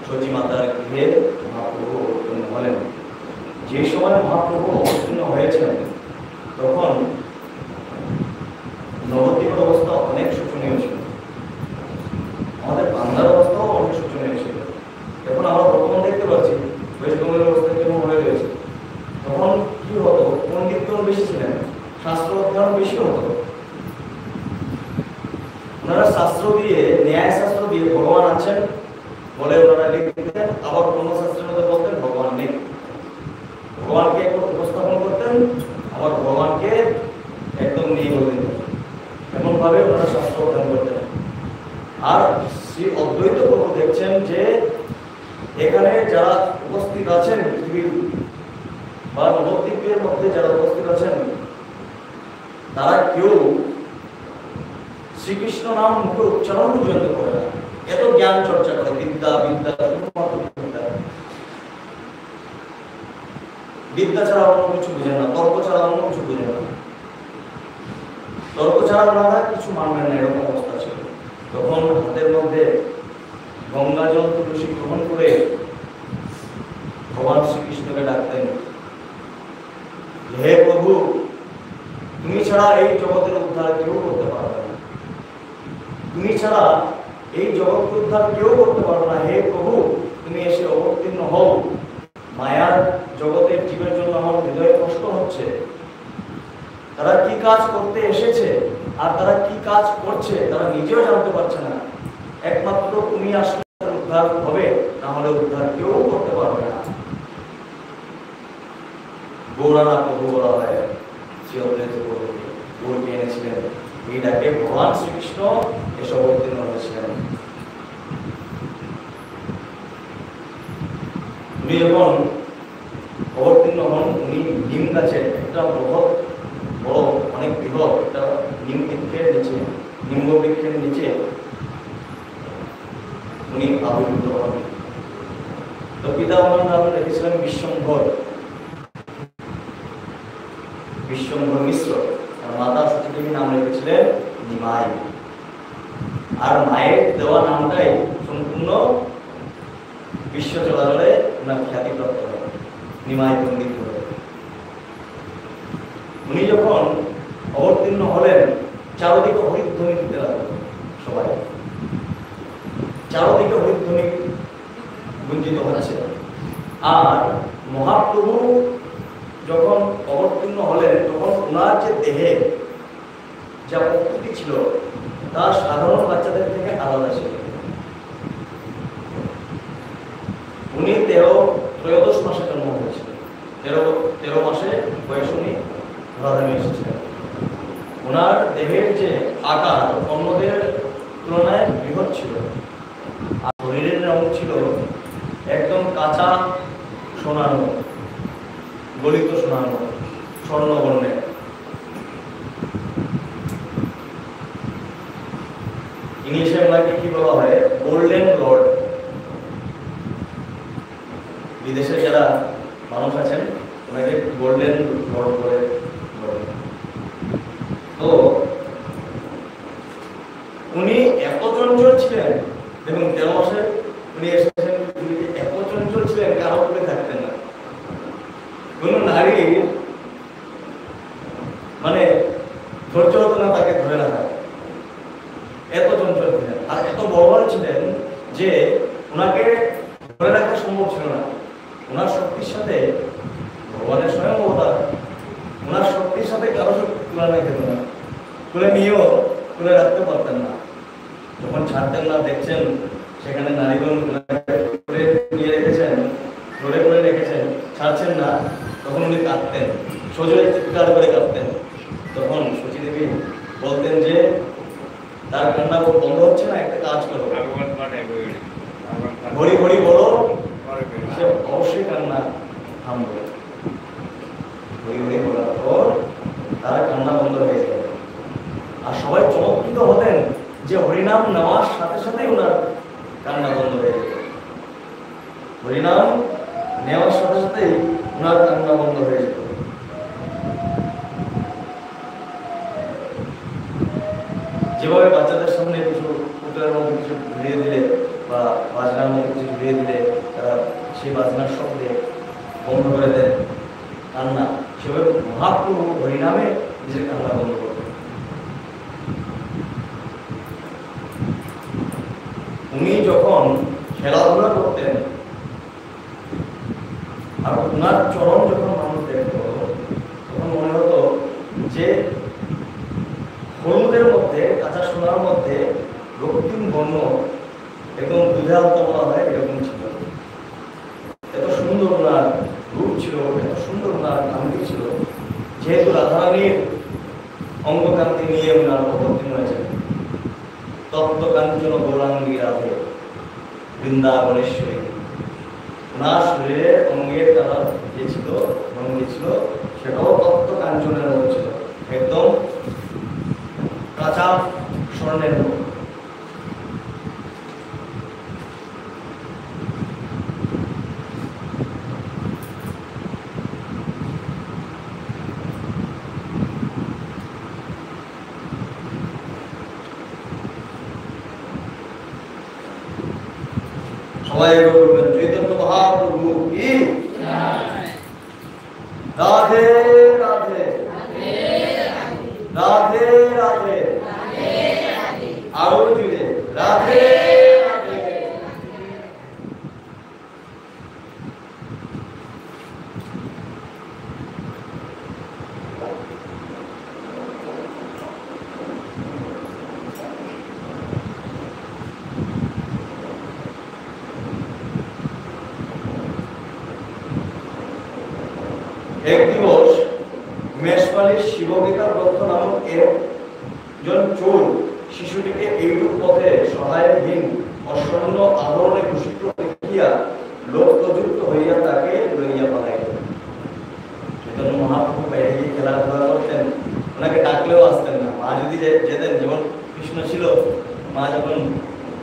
সচী মাতার গৃহে মহাপ্রভু অবতীর্ণ হলেন। যে সময় মহাপ্রভু অবতীর্ণ হয়েছেন, তখন নবদ্বীপের অবস্থা অনেক শোচনীয় ছিল, আমাদের বাংলার অবস্থাও অনেক শোচনীয় ছিল। এখন আমরা বর্তমান দেখতে পাচ্ছি ওয়েস্ট বেঙ্গলের অবস্থা কেমন হয়ে রয়েছে। তখন কি হতো, পণ্ডিতগণ বেশি ছিলেন, শাস্ত্র অধ্যয়ন বেশি হতো। ওনারা শাস্ত্র দিয়ে, ন্যায় শাস্ত্র দিয়ে ভগবান আছেন বলে ওনারা লিখতেন, আবার কোন শাস্ত্রের মধ্যে বলতেন ভগবান নেই। ভগবানকে একটু উপস্থাপন করতেন, আবার ভগবানকে একদম নিয়ে বলে দিতেন। এমন ভাবে ওনারা শাস্ত্র অধ্যয়ন করতেন। আর শ্রী অদ্বৈত প্রভু দেখছেন যে এখানে যারা উপস্থিত আছেন, পৃথিবীর বা নবদ্বীপের মধ্যে যারা উপস্থিত আছেন, তারা কেউ শ্রীকৃষ্ণ নাম মুখে উচ্চারণ পর্যন্ত করে না। এত জ্ঞান চর্চা করে, বিদ্যা বিদ্যা, শুধুমাত্র বিদ্যা। বিদ্যা ছাড়া অন্য কিছু বুঝে না, তর্ক ছাড়া অন্য কিছু বুঝে না। তর্ক ছাড়া ওনারা কিছু মানবেন না, এরকম অবস্থা ছিল। তখন হাতের মধ্যে গঙ্গা জল তুলসী গ্রহণ করে ভগবান শ্রীকৃষ্ণকে ডাকতেন, হে প্রভু, তুমি ছাড়া এই জগতের উদ্ধার কেউ করতে পারবে না, তুমি ছাড়া এই জগৎকে উদ্ধার কেউ করতে পারবে না। হে প্রভু, তুমি এসে অবতীর্ণ হও। মায়ার জগতের জীবের জন্য আমার হৃদয়ে কষ্ট হচ্ছে। তারা কি কাজ করতে এসেছে আর তারা কি কাজ করছে তারা নিজেও জানতে পারছে না। একমাত্র তুমি আসলে উদ্ধার হবে, না হলে উদ্ধার কেউ করতে পারবে না। গৌরানা প্রভু বলা হয়, গৌরকে এনেছিলেন। এই ডাকে ভগবান শ্রীকৃষ্ণ এসে অবতীর্ণ হয়েছিলেন। উনি যখন অবতীর্ণ হন, উনি নিম গাছের একটা বড় অনেক বৃহৎ একটা নিম বৃক্ষের নিচে, নিম্ব বৃক্ষের নিচে উনি আবির্ভূত হন। তো পিতা ওনার নাম রেখেছিলেন বিশ্বম্ভর। বিশ্বম্ভর মিশ্র, আর মাতা সতীদেবী নাম রেখেছিলেন নিমাই। আর মায়ের দেওয়া নামটাই সম্পূর্ণ বিশ্ব চলাচলে ওনার খ্যাতিপ্রাপ্ত হয়, নিমাই পণ্ডিত হয়ে। উনি যখন অবতীর্ণ হলেন, চারদিকে হরিধ্বনি দিতে লাগলো, সবাই চারদিকে হরিধ্বনি গুঞ্জিত হচ্ছে। আর মহাপ্রভু যখন অবতীর্ণ হলেন, তখন ওনার যে দেহে যা প্রকৃতি ছিল তা সাধারণ বাচ্চাদের থেকে আলাদা ছিল। উনি 13 মাসে জন্ম হয়েছিলেন, 13 মাসে বয়স উনি ধরাধামে এসেছিলেন। ওনার দেহের যে আকার অন্যদের তুলনায় বৃহৎ ছিল, আর শরীরের রং ছিল একদম কাঁচা সোনার মতো, গলিত সোনার মতো, স্বর্ণবর্ণের। ইংলিশে ওনাকে কি বলা হয়? Golden Lord. বিদেশে যারা মানুষ আছেন ওনাকে গোল্ডেন লর্ড বলে। তো উনি এত চঞ্চল ছিলেন, দেখুন 13 মাসে উনি এসেছেন, এত চঞ্চল ছিলেন, কারো উপরে থাকতেন না। কোন নারী মানে ধৈর্য হতো না তাকে ধরে রাখা, এত চঞ্চল ছিলেন। আর এত বলবান ছিলেন যে ওনাকে ধরে রাখা সম্ভব ছিল না। ওনার শক্তির সাথে ভগবানের স্বয়ং অবতার, ওনার শক্তির সাথে কারো শক্তি তুলনা খেত না। তুলে নিয়েও তুলে রাখতে পারতেন না। যখন ছাড়তেন না, দেখছেন সেখানে নারীগণ নিয়ে রেখেছেন, ধরে করে রেখেছেন, ছাড়ছেন না, তখন উনি কাঁদতেন, সজোরে চিৎকার করে কাঁদতেন। তখন সতীদেবী বলতেন যে তার কান্না বন্ধ হচ্ছে না, একটা কাজ করো, হরি হরি বলো, সে অবশ্যই কান্না থামবে। হরি হরি বলার পর তার কান্না বন্ধ হয়ে যাবে। আর সবাই চমৎকৃত হতেন যে হরিনাম নেওয়ার সাথে সাথে ওনার কান্না বন্ধ হয়ে যেত। হরিনাম নেওয়ার সাথে সাথেই ওনার কান্না বন্ধ হয়ে যেত। যেভাবে বাচ্চাদের সামনে কিছু পুতুলের মধ্যে কিছু ঘুরিয়ে দিলে বা বাজনার মধ্যে কিছু ঘুরিয়ে দিলে তারা সেই বাজনার শব্দে বন্ধ করে দেন কান্না, সেভাবে মহাপ্রভু হরিনামে নিজের কান্না বন্ধ করতেন। উনি যখন খেলাধুলা করতেন আর ওনার চরণ যখন মানুষ দেখত, তখন মনে হতো যে হলুদের মধ্যে, কাঁচা সোনার মধ্যে রক্তিম বর্ণ, একদম দুধে আলতা বলা হয় এরকম ছিল। এত সুন্দর ওনার রূপ ছিল, এত সুন্দর ওনার কান্তি ছিল। যেহেতু রাধারানীর অঙ্গকান্তি নিয়ে ওনার অবতীর্ণ হয়েছেন, তপ্ত কাঞ্চন গৌরাঙ্গী রাধে বৃন্দাবনেশ্বরী। ওনার শরীরের অঙ্গের কালার যে ছিল, রঙ ছিল, সেটাও তপ্ত কাঞ্চনের মতো ছিল, একদম কাঁচা স্বর্ণের মতো। সবাই বলবেন চৈতন্য মহাপ্রভু কি রাধে রাধে রাধে রাধে, আরো জুড়ে রাধে রাধে। এক দিবস মেষপালির শিবগীতা গ্রন্থ নামক একজন চোর শিশুটিকে এইরূপ পথে সহায়হীন অস্বর্ণ আবরণে ভূষিত দেখিয়া লোক প্রযুক্ত হইয়া তাকে লইয়া পালাইল। চৈতন্য মহাপ্রভু বাইরে গিয়ে খেলাধুলা করতেন, ওনাকে ডাকলেও আসতেন না। মা যদি যেতেন, যেমন কৃষ্ণ ছিল, মা যখন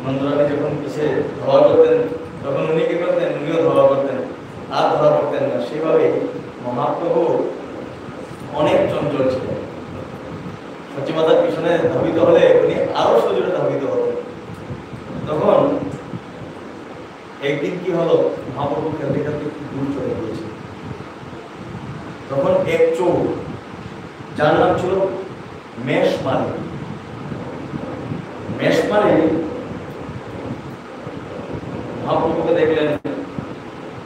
নন্দরানী যখন পিছিয়ে ধরা করতেন, তখন উনি কি করতেন, উনিও ধরা করতেন, আর ধরা করতেন না। সেভাবে মহাপ্রভু অনেক চঞ্চল ছিলেন। সচিমাতার পিছনে ধাবিত হলে উনি আরো সজোরে ধাবিত হতেন। তখন একদিন কি হলো, মহাপ্রভু খেলতে খেলতে একটু দূর চলে গিয়েছে। তখন এক চোর, যার নাম ছিল মেষমালি, মহাপ্রভুকে দেখলেন,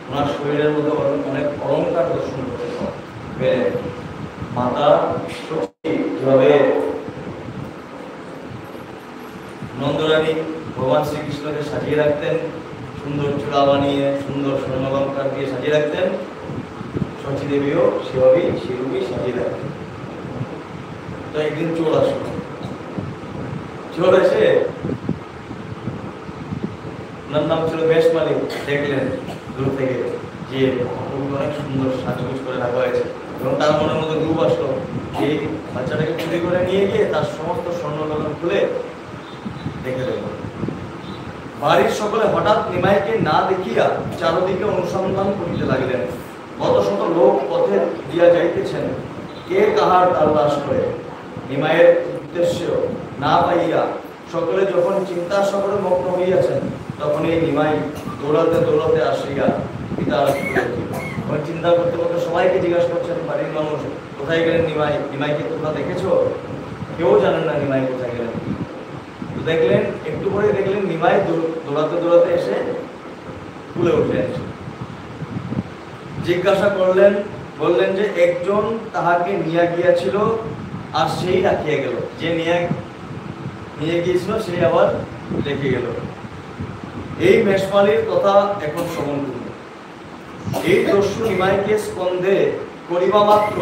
ওনার শরীরের মধ্যে অনেক অলঙ্কার দর্শন করতে পেলেন। মাতা যেভাবে নন্দরানী ভগবান শ্রীকৃষ্ণকে সাজিয়ে রাখতেন, সুন্দর চূড়া বানিয়ে সুন্দর স্বর্ণালঙ্কার দিয়ে সাজিয়ে রাখতেন, শচী দেবীও সেভাবেই সেরূপই সাজিয়ে রাখতেন। তো একদিন চোর আসলো, চোর এসে, ওনার নাম ছিল মেষমালি, দেখলেন দূর থেকে যে অনেক সুন্দর সাজগোজ করে রাখা হয়েছে, এবং তার মনের মধ্যে রূপ আসলো যে বাচ্চাটাকে চুরি করে নিয়ে গিয়ে তার সমস্ত স্বর্ণালঙ্কার খুলে দেখে দেব। বাড়ির সকলে হঠাৎ নিমাইকে না দেখিয়া চারদিকে অনুসন্ধান করিতে লাগিলেন। কত শত লোক পথে দিয়া যাইতেছেন, কে কাহার তালাশ করে। নিমাইয়ের উদ্দেশ্য না পাইয়া সকলে যখন চিন্তা সাগরে মগ্ন হইয়াছেন, তখন এই নিমাই দৌড়াতে দৌড়াতে আসিয়া পিতার চিন্তা করতে করতে সবাইকে জিজ্ঞাসা করছেন, বাড়ির মানুষ, কোথায় গেলেন নিমাই? নিমাইকে তোমরা দেখেছো? কেউ জানেন না নিমাই কোথায় গেলেন। দেখলেন, একটু পরে দেখলেন নিমাই দৌড়াতে দৌড়াতে এসে তুলে উঠলেন। জিজ্ঞাসা করলেন, বললেন যে একজন তাহাকে নিয়ে গিয়েছিল আর সেই রাখিয়া গেল, যে নিয়ে গিয়েছিল সেই আবার রেখে গেল। এই মেষমালির কথা এখন শ্রবণ করুন। এই দস্যু নিমাইকে স্কন্ধে করিবা মাত্র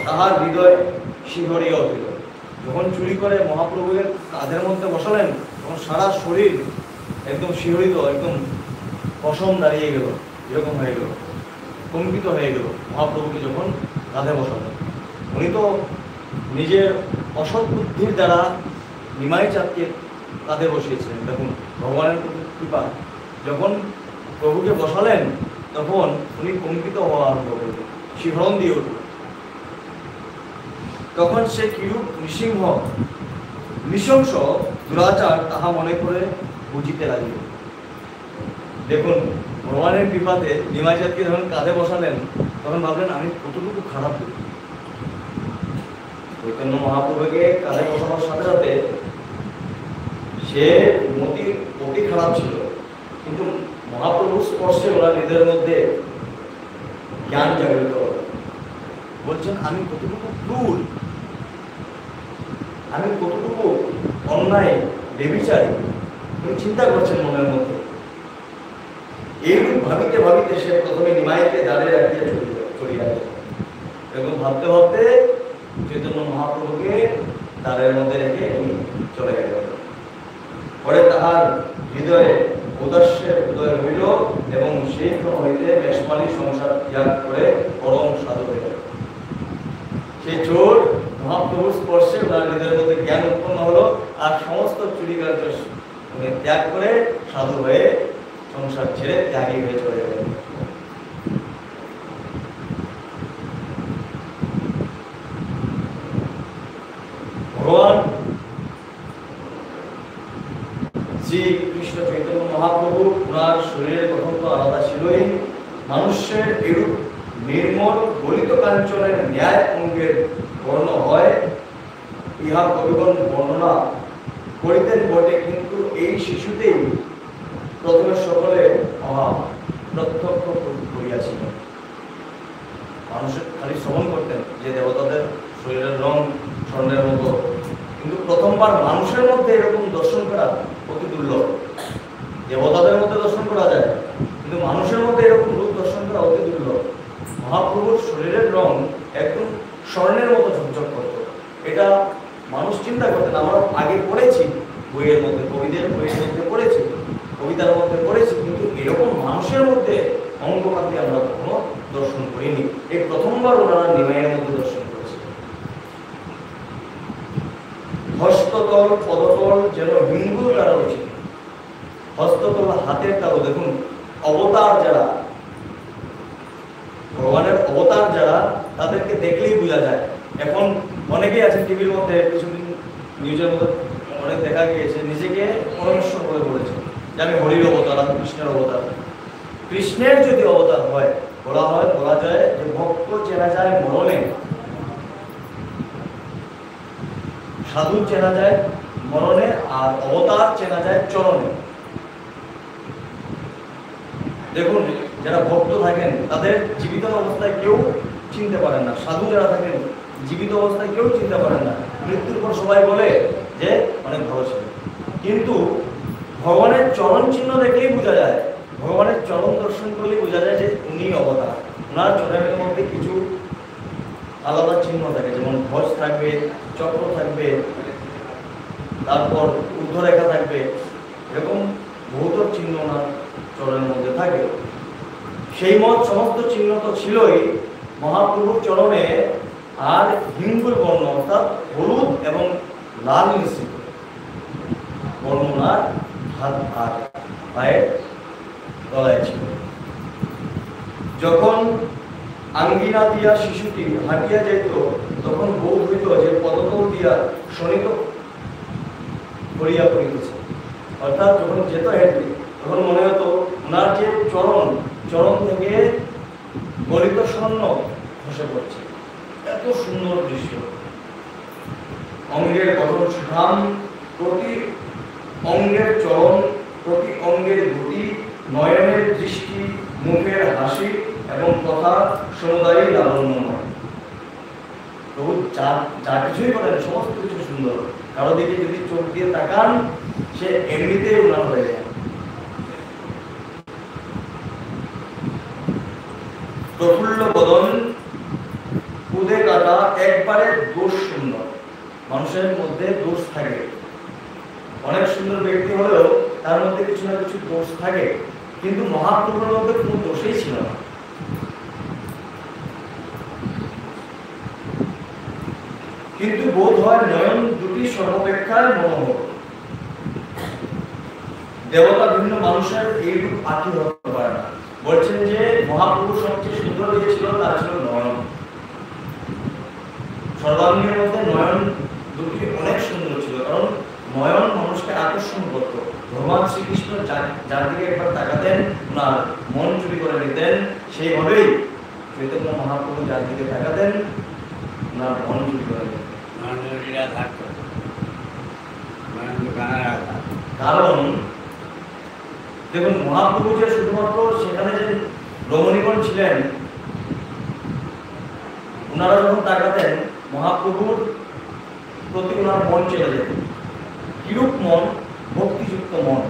তাহার হৃদয় শিহরিয়া উঠিল। যখন চুরি করে মহাপ্রভুর কাঁধের মধ্যে বসালেন, তখন সারা শরীর একদম শিহরিত, একদম পশম দাঁড়িয়ে গেল, এরকম হয়ে গেল, কম্পিত হয়ে গেল মহাপ্রভুকে যখন কাঁধে বসালেন। উনি তো নিজের অসৎ বুদ্ধির দ্বারা নিমাই চাঁদকে কাঁধে বসিয়েছিলেন। দেখুন ভগবানের কৃপা, যখন প্রভুকে বসালেন তখন উনি কম্পিত হওয়া আরম্ভ করলেন, শিহরণ দিয়ে উঠল। তখন সে কিরূপ নৃশংস দুরাচার তাহা মনে করে বুঝিতে লাগিল। দেখুন ভগবানের কৃপাতে নিমাই চাঁদকে যখন কাঁধে বসালেন, তখন ভাবলেন আমি কতটুকু খারাপ করি। চৈতন্য মহাপ্রভুকে কাঁধে বসানোর সাথে সাথে সে অতি খারাপ ছিল, কিন্তু মহাপ্রভুর স্পর্শে ওনার হৃদয়ের মধ্যে জ্ঞান জাগরিত হল। বলছেন আমি কতটুকু ক্রূর, আমি কতটুকু অন্যায় বেবিচারী, উনি চিন্তা করছেন মনের মধ্যে। এইরূপ ভাবিতে ভাবিতে সে প্রথমে নিমাইকে দাঁড়িয়ে রাখিয়া চলিয়া গেল, এবং ভাবতে ভাবতে চৈতন্য মহাপ্রভুকে দ্বারের মধ্যে রেখে উনি চলে গেলেন। পরে তাহার হৃদয়ে উদাস্যের উদয় হইল, এবং সেই ক্ষণ হইতে মেষমালি সংসার ত্যাগ করে পরম সাধু হইল। সেই চোর মহাপ্রভুর স্পর্শে ওনার হৃদয়ের মধ্যে জ্ঞান উৎপন্ন হলো, আর সমস্ত চুরি কার্য ত্যাগ করে সাধু হয়ে সংসার ছেড়ে ত্যাগী হয়ে চলে গেলেন। ভগবান শ্রী কৃষ্ণ চৈতন্য মহাপ্রভু ওনার শরীরের গঠন তো আলাদা ছিলই, মানুষের এরূপ নির্মল গলিত কাঞ্চনের ন্যায় অঙ্গের বর্ণ হয়, ইহা কবিগণ বর্ণনা করিতেন বটে, কিন্তু এই শিশুতেই প্রথমে সকলে অভাব প্রত্যক্ষ করিয়াছিল। মানুষের খালি শ্রবণ করতেন যে দেবতাদের শরীরের রং স্বর্ণের মতো, কিন্তু প্রথমবার মানুষের মধ্যে এরকম দর্শন করা অতি দুর্লভ। দেবতাদের মধ্যে দর্শন করা যায়, কিন্তু মানুষের মধ্যে এরকম রূপ দর্শন করা অতি দুর্লভ। মহাপ্রভুর শরীরের রং একদম স্বর্ণের মতো ঝকঝক করত। এটা মানুষ চিন্তা করতেন। আমরা আগে পড়েছি বইয়ের মধ্যে, কবিদের বইয়ের মধ্যে পড়েছি, কবিতার মধ্যে পড়েছি, কিন্তু এরকম মানুষের মধ্যে অঙ্গকান্তি আমরা কখনো দর্শন করিনি। এই প্রথমবার ওনারা নিমাইয়ের মধ্যে দর্শন করেছে। হস্ততল পদতল যেন হিন্দুর দ্বারা রচিত। হস্ততল হাতের তালু, দেখুন অবতার যারা, ভগবানের অবতার যারা, তাদেরকে দেখলেই বোঝা যায় এখন অনেকেই আছেন টিভির মধ্যে, কিছুদিন নিউজের মধ্যে অনেক দেখা গিয়েছে, নিজেকে পরমেশ্বর বলে বলেছে যে আমি হরির অবতার, আমি কৃষ্ণের অবতার। কৃষ্ণের যদি অবতার হয়, বলা যায় যে ভক্ত চেনা যায় মরণে, সাধু চেনা যায় মরণে, আর অবতার চেনা যায় চরণে। দেখুন, যারা ভক্ত থাকেন তাদের জীবিত অবস্থায় কেউ চিনতে পারেন না, সাধু যারা থাকেন জীবিত অবস্থায় কেউ চিনতে পারেন না, মৃত্যুর পর সবাই বলে যে অনেক ভালো ছিল। কিন্তু ভগবানের চরণ চিহ্ন দেখলেই বোঝা যায়, ভগবানের চরণ দর্শন করলেই বোঝা যায় যে উনি অবতার। ওনার চরণের মধ্যে কিছু আলাদা চিহ্ন থাকে, যেমন ধ্বজ থাকবে, চক্র থাকবে, তারপর ঊর্ধ্বরেখা থাকবে, এরকম বহুত চিহ্ন ওনার চরণের মধ্যে থাকে। সেই মত সমস্ত চিহ্ন তো ছিলই মহাপ্রভুর চরণে, আর হিঙ্গুল বর্ণ অর্থাৎ হলুদ এবং লাল মিশ্রিত বর্ণনার হাত আর পায়ের তলায় ছিল। যখন আঙ্গিনা দিয়া শিশুটি হাঁটিয়া যেত, তখন বোধ হইত যে পদতল দিয়া শোনিত করিয়া পড়িতেছে। অর্থাৎ যখন যেত হেঁটে, তখন মনে হতো ওনার যে চরণ থেকে গলিত স্বর্ণ খসে পড়ছে। এত সুন্দর দৃশ্য। অঙ্গের গঠন সুঠাম, প্রতি অঙ্গের চরণ, প্রতি অঙ্গের গতি, নয়নের দৃষ্টি, মুখের হাসি এবং কথা সমুদায় লাবণ্যময়। প্রভু যা কিছুই করেন সমস্ত কিছু সুন্দর। কারো দিকে যদি চোখ দিয়ে তাকান, সে এমনিতেই উন্নয়ন হয়ে যায়। প্রফুল্ল বদন, কুদে কাটা, একবারে দোষ শূন্য। মানুষের মধ্যে দোষ থাকে, অনেক সুন্দর ব্যক্তি হলেও তার মধ্যে কিছু না কিছু দোষ থাকে, কিন্তু মহাপ্রভুর মধ্যে কোনো দোষই ছিল না। কিন্তু বোধ হয় নয়ন দুটি সর্বাপেক্ষায় মনোহর। দেবতা বিভিন্ন মানুষের এই রূপ আঁকি হতে পারে না। বলছেন যে মহাপ্রভু সবচেয়ে সুন্দর যে ছিল তা ছিল নয়ন। সর্বাঙ্গের মধ্যে নয়ন দুটি অনেক সুন্দর ছিল, কারণ নয়ন মানুষকে আকর্ষণ করত। ভগবান শ্রীকৃষ্ণ যার দিকে একবার তাকাতেন, ওনার মন চুরি করে নিতেন। সেইভাবেই চৈতন্য মহাপ্রভু যার দিকে তাকাতেন, ওনার মন চুরি করে নিতেন। কারণ দেখুন, মহাপ্রভু যে শুধুমাত্র সেখানে যে রমণীগণ ছিলেন, ওনারা যখন তাকাতেন মহাপ্রভুর প্রতি ওনার মন চলে যেত। কিরূপ মন? ভক্তিযুক্ত মন।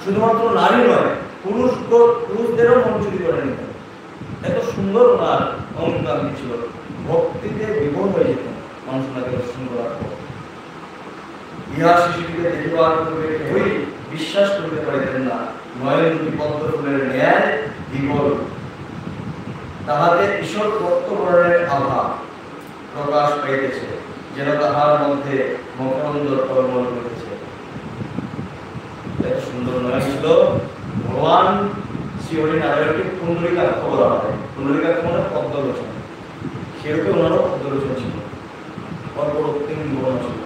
শুধুমাত্র নারী নয়, পুরুষদেরও মন চুরি করে নিতেন। এত সুন্দর ওনার অঙ্গাঙ্গি ছিল, ভক্তিতে বিভোর হয়ে যেতেন মানুষ ওনাকে দর্শন করার পর। ইহা শিশুটিকে দেখিবার পূর্বে কেউই বিশ্বাস করতে পারিতেন না। নয়ন দুটি পদ্ম ফুলের ন্যায় বিগল, তাহাতে ঈশ্বর তত্ত্ববর্ণের আভা প্রকাশ পাইতেছে, যেন তাহার মধ্যে মকরন্দ টলমল করিতেছে। এত সুন্দর নয়ন ছিল। ভগবান শ্রীহরিনারায়ণকে পুণ্ডরীকাক্ষ বলা হয়। পুণ্ডরীকাক্ষ মানে পদ্মলোচন, সেরূপে ওনারও পদ্মলোচন ছিল, অপরক্তিম বর্ণ ছিল।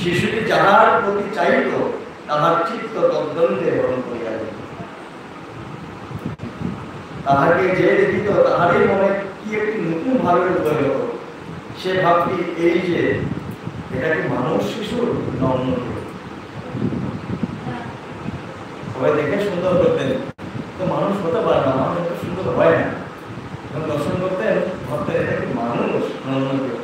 শিশুটি যাহার প্রতি চাইত, তাহার চিত্ত তদ্দণ্ডে হরণ করিয়া দিত। তাহাকে যে দেখিত, তাহারই মনে কি একটি নতুন ভাবের উদয় হতো। সে ভাবটি এই যে এটা কি মানুষ শিশু না অন্য কেউ। সবাই দেখে সুন্দর করতেন, তো মানুষ হতে পারে না, মানুষ এত সুন্দর হয় না। যখন দর্শন করতেন ভাবতেন এটা কি মানুষ না অন্য কেউ।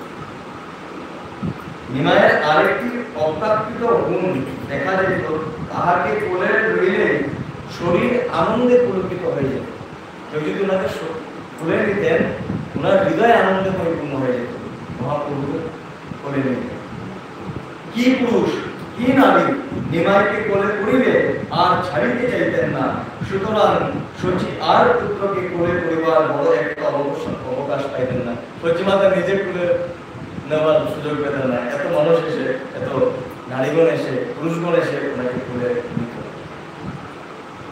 নিমায়ের আরেকটি অপ্রাকৃত গুণ দেখা যেত, তাহাকে কোলে লইলে শরীর আনন্দে পুলকিত হয়ে যেত। কেউ যদি ওনাকে কোলে নিতেন, ওনার হৃদয় আনন্দে পরিপূর্ণ হয়ে যেত। মহাপ্রভুকে কোলে নিতেন। কি পুরুষ, কি নারী নিমাইকে কোলে করিলে আর ছাড়িতে চাইতেন না। সুতরাং শচী আর পুত্রকে কোলে করিবার বড় একটা অবকাশ পাইতেন না। শচী মাতা নিজে কোলে নেওয়ার সুযোগ পেতেন না। এত মানুষ এসে, এত নারীগণ এসে, পুরুষগণ এসে ওনাকে কোলে নিত।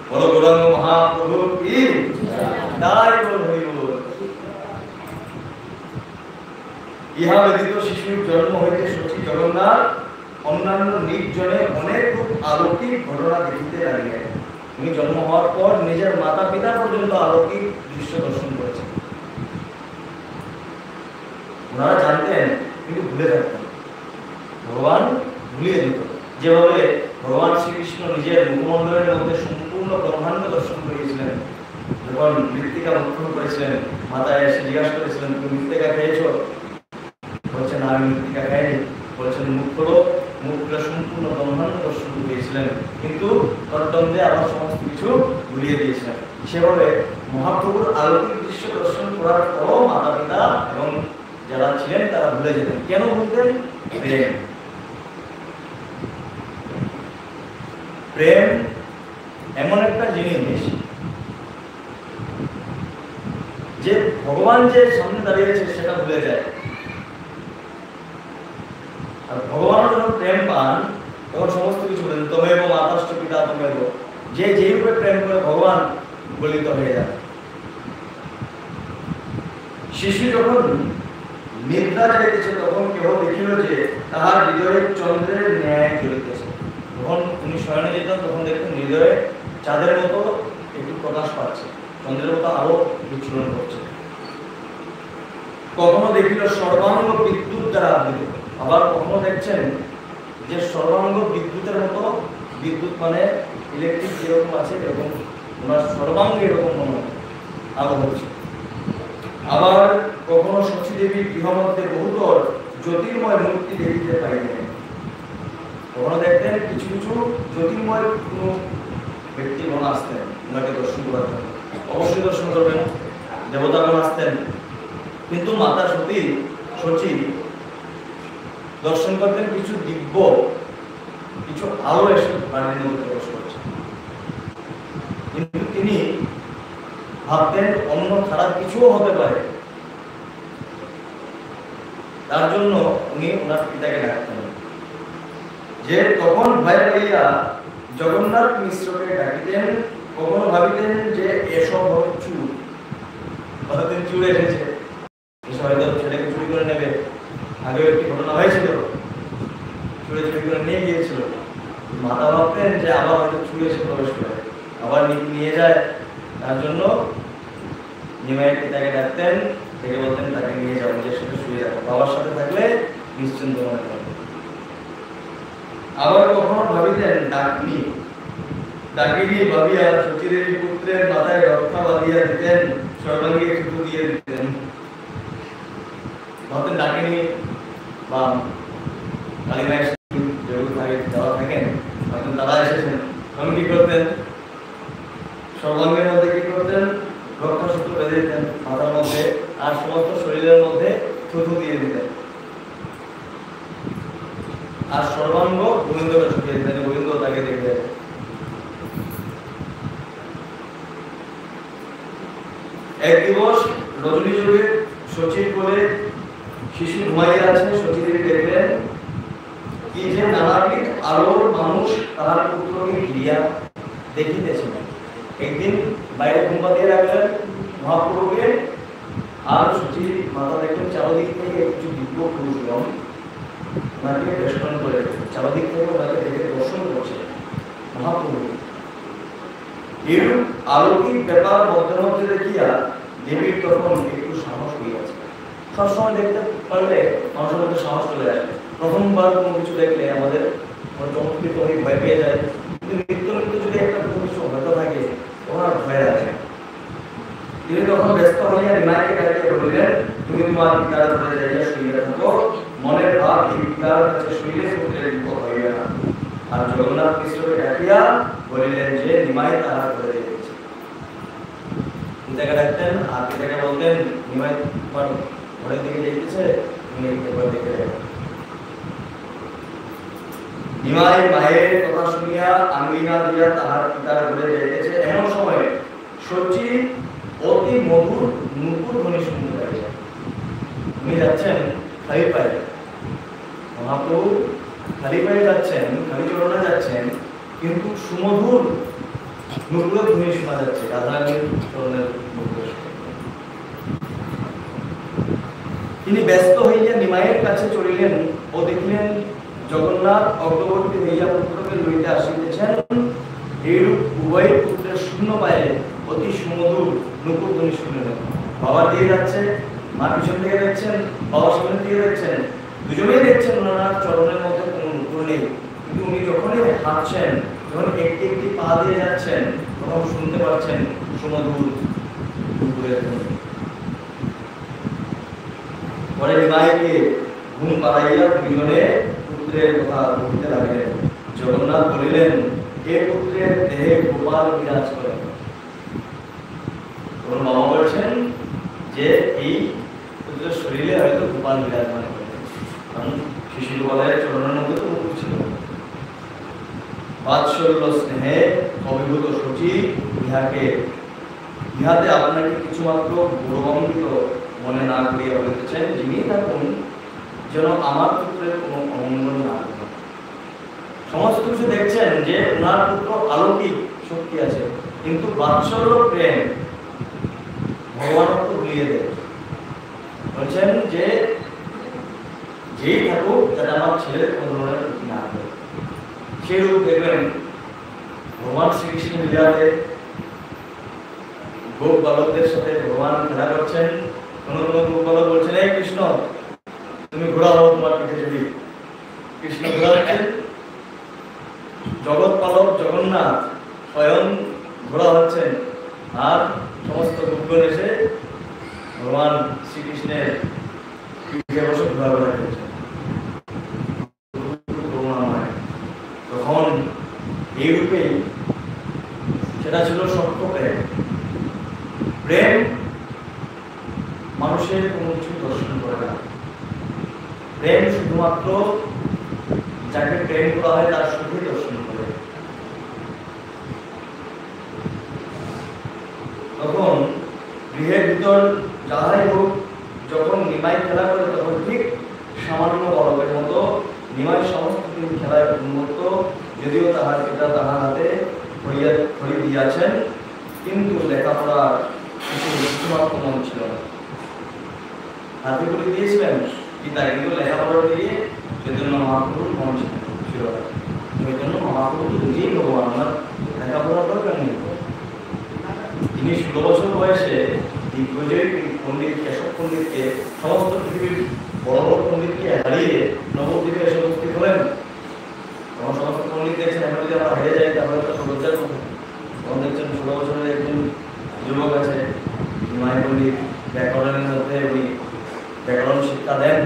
বড় গৌরাঙ্গ মহাপ্রভু কি তাই বল হইল। ইহা ব্যতীত শিশুর জন্ম হইতে শচী জগন্নাথ অন্যান্য নির্জনে অনেক রূপ অলৌকিক ঘটনা দেখিতে লাগিলেন। তিনি জন্ম হওয়ার পর নিজের মাতা পিতা পর্যন্ত অলৌকিক দৃশ্য দর্শন করেছেন। ওনারা জানতেন কিন্তু ভুলে থাকতেন, ভগবান ভুলিয়ে দিত। যেভাবে ভগবান শ্রীকৃষ্ণ নিজের মুখমণ্ডলের মধ্যে সম্পূর্ণ ব্রহ্মাণ্ড দর্শন করিয়েছিলেন, যখন মৃত্তিকা ভক্ষণ করেছিলেন, মাতায় এসে জিজ্ঞাসা করেছিলেন তুমি মৃত্তিকা খেয়েছ? বলছেন আমি মৃত্তিকা খাইনি। বলছেন মুখ খোলো, মুখ খুলে সম্পূর্ণ ব্রহ্মাণ্ড দর্শন করিয়েছিলেন, কিন্তু তদ্দণ্ডে আবার সমস্ত কিছু ভুলিয়ে দিয়েছিলেন। সেভাবে মহাপ্রভুর অলৌকিক দৃশ্য দর্শন করার পরও মাতা পিতা এবং যারা ছিলেন তারা ভুলে যেতেন। কেন ভুলতেন? প্রেম। প্রেম এমন একটা জিনিস যে ভগবান যে সামনে দাঁড়িয়েছে সেটা ভুলে যায়। আর ভগবানও যখন প্রেম পান তখন সমস্ত কিছু বলেন তমেব মাতাশ্চ পিতা তমেব। যে যেই রূপে প্রেম করে ভগবান গলিত হয়ে যায়। শিশু যখন নিদ্রা যাইতেছে তখন কেহ দেখিল যে তাহার হৃদয়ে চন্দ্রের ন্যায় জ্বলিতেছে। যখন উনি শয়নে যেতেন তখন দেখতেন হৃদয়ে চাঁদের মতো একটু প্রকাশ পাচ্ছে, চন্দ্রের মতো আরো বিচ্ছুরণ করছে। কখনো দেখিল সর্বাঙ্গ বিদ্যুৎ দ্বারা আবৃত। আবার কখনো দেখছেন যে সর্বাঙ্গ বিদ্যুতের মতো, বিদ্যুৎ মানে ইলেকট্রিক যেরকম আছে এরকম ওনার সর্বাঙ্গে এরকম মনে আলো হচ্ছে। আবার কখনো শচী দেবীর গৃহ মধ্যে বহুতর জ্যোতির্ময় মূর্তি দেখিতে পাইলেন। কখনো দেখতেন কিছু কিছু জ্যোতির্ময় কোনো ব্যক্তিগণ আসতেন ওনাকে দর্শন করার জন্য। অবশ্যই দর্শন করবেন, দেবতাগণ আসতেন, কিন্তু মাতা শচী দর্শন করতেন কিছু দিব্য, কিছু আলো এসে বাড়ির মধ্যে প্রবেশ করছে। কিন্তু তিনি ভাবতেন অন্য খারাপ কিছুও হতে পারে, তার জন্য উনি ওনার পিতাকে ডাকতেন। যে তখন ভয় পাইয়া জগন্নাথ মিশ্রকে ডাকিতেন। কখনো ভাবিতেন যে এসব হবে চুর, ভাবতেন চুর এসেছে, হয়তো ছেলেকে চুরি করে নেবে। আগেও একটি ঘটনা হয়েছিল, চুরি করে নিয়ে গিয়েছিল। মাতা ভাবতেন যে আবার হয়তো চুরি এসে প্রবেশ করে আবার নিয়ে যায়, তার জন্য নিমাইয়ের পিতাকে ডাকতেন, থেকে বলতেন তাকে নিয়ে যাও, নিজের সাথে শুয়ে যাবো, বাবার সাথে থাকলে নিশ্চিন্ত মনে করবে। আবার কখনো ভাবিতেন ডাকিনি ভাবিয়া শচীর পুত্রের মাথায় রক্ষা বাঁধিয়া দিতেন, সর্বাঙ্গে থুতু দিয়ে দিতেন। ভাবতেন ডাকিনি বা কালীমায়ের যারা থাকেন হয়তো তারা এসেছেন, তখন কি করতেন? সর্বাঙ্গের মধ্যে কি করতেন? রক্ষা সূত্র বেঁধে দিতেন মাথার মধ্যে, আর সমস্ত শরীরের মধ্যে থুতু দিয়ে দিতেন। আর সর্বাঙ্গ গোবিন্দকে শুকিয়ে দিতেন, গোবিন্দ তাকে দেখবে। এক দিবস রজনী যুগে শচীর কোলে শিশু ঘুমাইয়া আছে, শচী দেবী দেখলেন কি যে নানাবিধ আলোর মানুষ তাহার পুত্রকে ঘিরিয়া দেখিতেছেন। একদিন বাইরে ঘুম পাতিয়ে রাখলেন মহাপ্রভুকে, আর শচী মাতা দেখলেন চারদিক থেকে কিছু দিব্য পুরুষগণ ওনাকে বেষ্টন করে, চারদিক থেকে ওনাকে দেখে দর্শন করছে মহাপ্রভু। এরূপ অলৌকিক ব্যাপার মধ্যে মধ্যে দেখিয়া দেবীর তখন একটু সাহস হয়ে আছে। সবসময় দেখতে পারলে মানুষের মধ্যে সাহস চলে আসে। প্রথমবার কোনো কিছু দেখলে আমাদের চমৎকৃত হয়ে ভয় পেয়ে যায়, কিন্তু নিত্য নিত্য যদি একটা কোনো কিছু হতে থাকে তখন আর ভয় লাগে। তিনি তখন ব্যস্ত হইয়া নিমাইকে ডাকিয়া বলিলেন, তুমি তোমার পিতার ধরে যাইয়া শুইয়া থাকো, মনের ভাব এই পিতার কাছে শুইলে পুত্রের বিপদ হইবে না। আর জগন্নাথ মিশ্রকে ডাকিয়া বলিলেন যে নিমাই তাহার ধরে যাইতেছে। পিতাকে ডাকতেন আর পিতাকে বলতেন নিমাই তোমার ঘরের দিকে যাইতেছে, তুমি একবার দেখে যাবে। নিমাই মায়ের কথা শুনিয়া আঙ্গিনা দিয়া তাহার পিতার ঘরে যাইতেছে। এমন সময় শচী অতি মধুর নূপুর ধ্বনি শুনতে পাইলেন। উনি যাচ্ছেন খালি পায়ে, মহাপ্রভু খালি পায়ে যাচ্ছেন, খালি চরণে যাচ্ছেন, কিন্তু সুমধুর নূপুর ধ্বনি শোনা যাচ্ছে রাধারানীর চরণের নূপুর। তিনি ব্যস্ত হইয়া নিমাইয়ের কাছে চলিলেন ও দেখিলেন জগন্নাথ অগ্রবর্তী হইয়া পুত্রকে লইতে আসিতেছেন। এইরূপ উভয় পুত্রের শূন্য পায়ে অতি সুমধুর নূপুর ধ্বনি শুনিলেন। বাবা দিয়ে যাচ্ছে, মা পিছন থেকে দেখছেন, বাবা সামনে দিয়ে দেখছেন, দুজনেই দেখছেন ওনার চরণের মধ্যে কোনো নূপুর নেই, কিন্তু উনি যখনই হাঁটছেন, যখন একটি একটি পা দিয়ে যাচ্ছেন, তখন শুনতে পাচ্ছেন সুমধুর নূপুরের ধ্বনি। পরে নিমাইকে ঘুম পাড়াইয়া দুজনে পুত্রের কথা বলতে লাগিলেন। জগন্নাথ বলিলেন, হে পুত্রের দেহে গোপাল বিরাজ করেন। ওর মামা বলছেন যে এই পুত্রের শরীরে হয়তো গোপাল বিরাজমান করেন, কারণ শিশু গোপালের চরণের মধ্যে তো মুকুট ছিল। বাৎসল্য স্নেহে অভিভূত সচি ইহাতে আপনাকে কিছুমাত্র গৌরবান্বিত মনে না করিয়া বলিতেছেন, যিনি থাকুন যেন আমার পুত্রের কোনো অমঙ্গল না হয়। সমস্ত কিছু দেখছেন যে ওনার পুত্র আলৌকিক শক্তি আছে, কিন্তু বাৎসল্য প্রেম ভগবানত্ব ভুলিয়ে দেয়। বলছেন যে যেই থাকুক যাতে আমার ছেলের কোনো ধরনের ক্ষতি না হয়। সেই রূপ দেখবেন ভগবান শ্রীকৃষ্ণ লীলাতে গোপ বালকদের সাথে ভগবান খেলা করছেন। কোনো কোনো গোপ বালক বলছেন, এই কৃষ্ণ তুমি ঘোড়া হও, তোমার পিঠে চড়ি। কৃষ্ণ ঘোড়া হচ্ছেন, জগৎ পালক জগন্নাথ স্বয়ং ঘোড়া হচ্ছেন, আর সমস্ত গোপগণ এসে ভগবান শ্রীকৃষ্ণের পিঠে বসে ঘোরাঘোরা করছেন। তখন এই রূপেই সেটা ছিল সত্য প্রেম। প্রেম মানুষের কোনো কিছু দর্শন করে না। প্রেম শুধুমাত্র যাকে প্রেম করা হয় তার সুখে দর্শন করে। তখন গৃহের ভিতর যাহাই হোক, যখন নিমাই খেলা করে তখন ঠিক সামান্য বলকের মতো নিমাই সমস্ত দিন খেলায় উন্মুক্ত, যদিও তাহার পিতা তাহার হাতে খড়ি দিয়াছেন, কিন্তু লেখাপড়ার কিছুমাত্র মন ছিল না। হাতে খড়ি দিয়েছিলেন পিতা, কিন্তু লেখাপড়া দিয়ে সেজন্য মহাপ্রভুর মন ছিল না। সেই জন্য মহাপ্রভু নিজেই ভগবান, আমার লেখাপড়ার দরকার নেই। তিনি 16 বছর বয়সে দিগ্বিজয় পণ্ডিত কেশব পণ্ডিতকে, সমস্ত পৃথিবীর বড় বড় পণ্ডিতকে হারিয়ে নবদ্বীপে এসে উপস্থিত হলেন। তখন সমস্ত পণ্ডিত দেখছেন, এখন যদি আমরা হারিয়ে যাই তাহলে তো লজ্জার কথা। তখন দেখছেন 16 বছরের একজন যুবক আছে, নিমাই পণ্ডিত, ব্যাকরণের মধ্যে উনি ব্যাকরণ শিক্ষা দেন।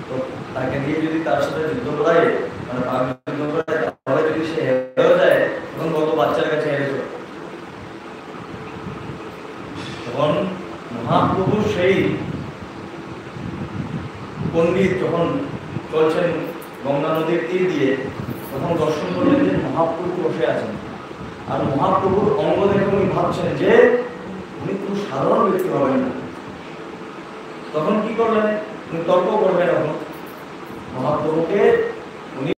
তো তাকে দিয়ে যদি তার সাথে যুদ্ধ করায়, মানে যুদ্ধ করায়, তাহলে যদি সে হেরেও যায়, তখন কত বাচ্চার কাছে হেরেছে। তখন মহাপ্রভু সেই পণ্ডিত যখন চলছেন গঙ্গা নদীর তীর দিয়ে, তখন দর্শন করলেন যে মহাপ্রভু বসে আছেন। আর মহাপ্রভুর অঙ্গ দেখে উনি ভাবছেন যে উনি কোনো সাধারণ ব্যক্তি হবেন না। তখন কি করলেন? উনি তর্ক করবেন। এখন মহাপ্রভুকে উনি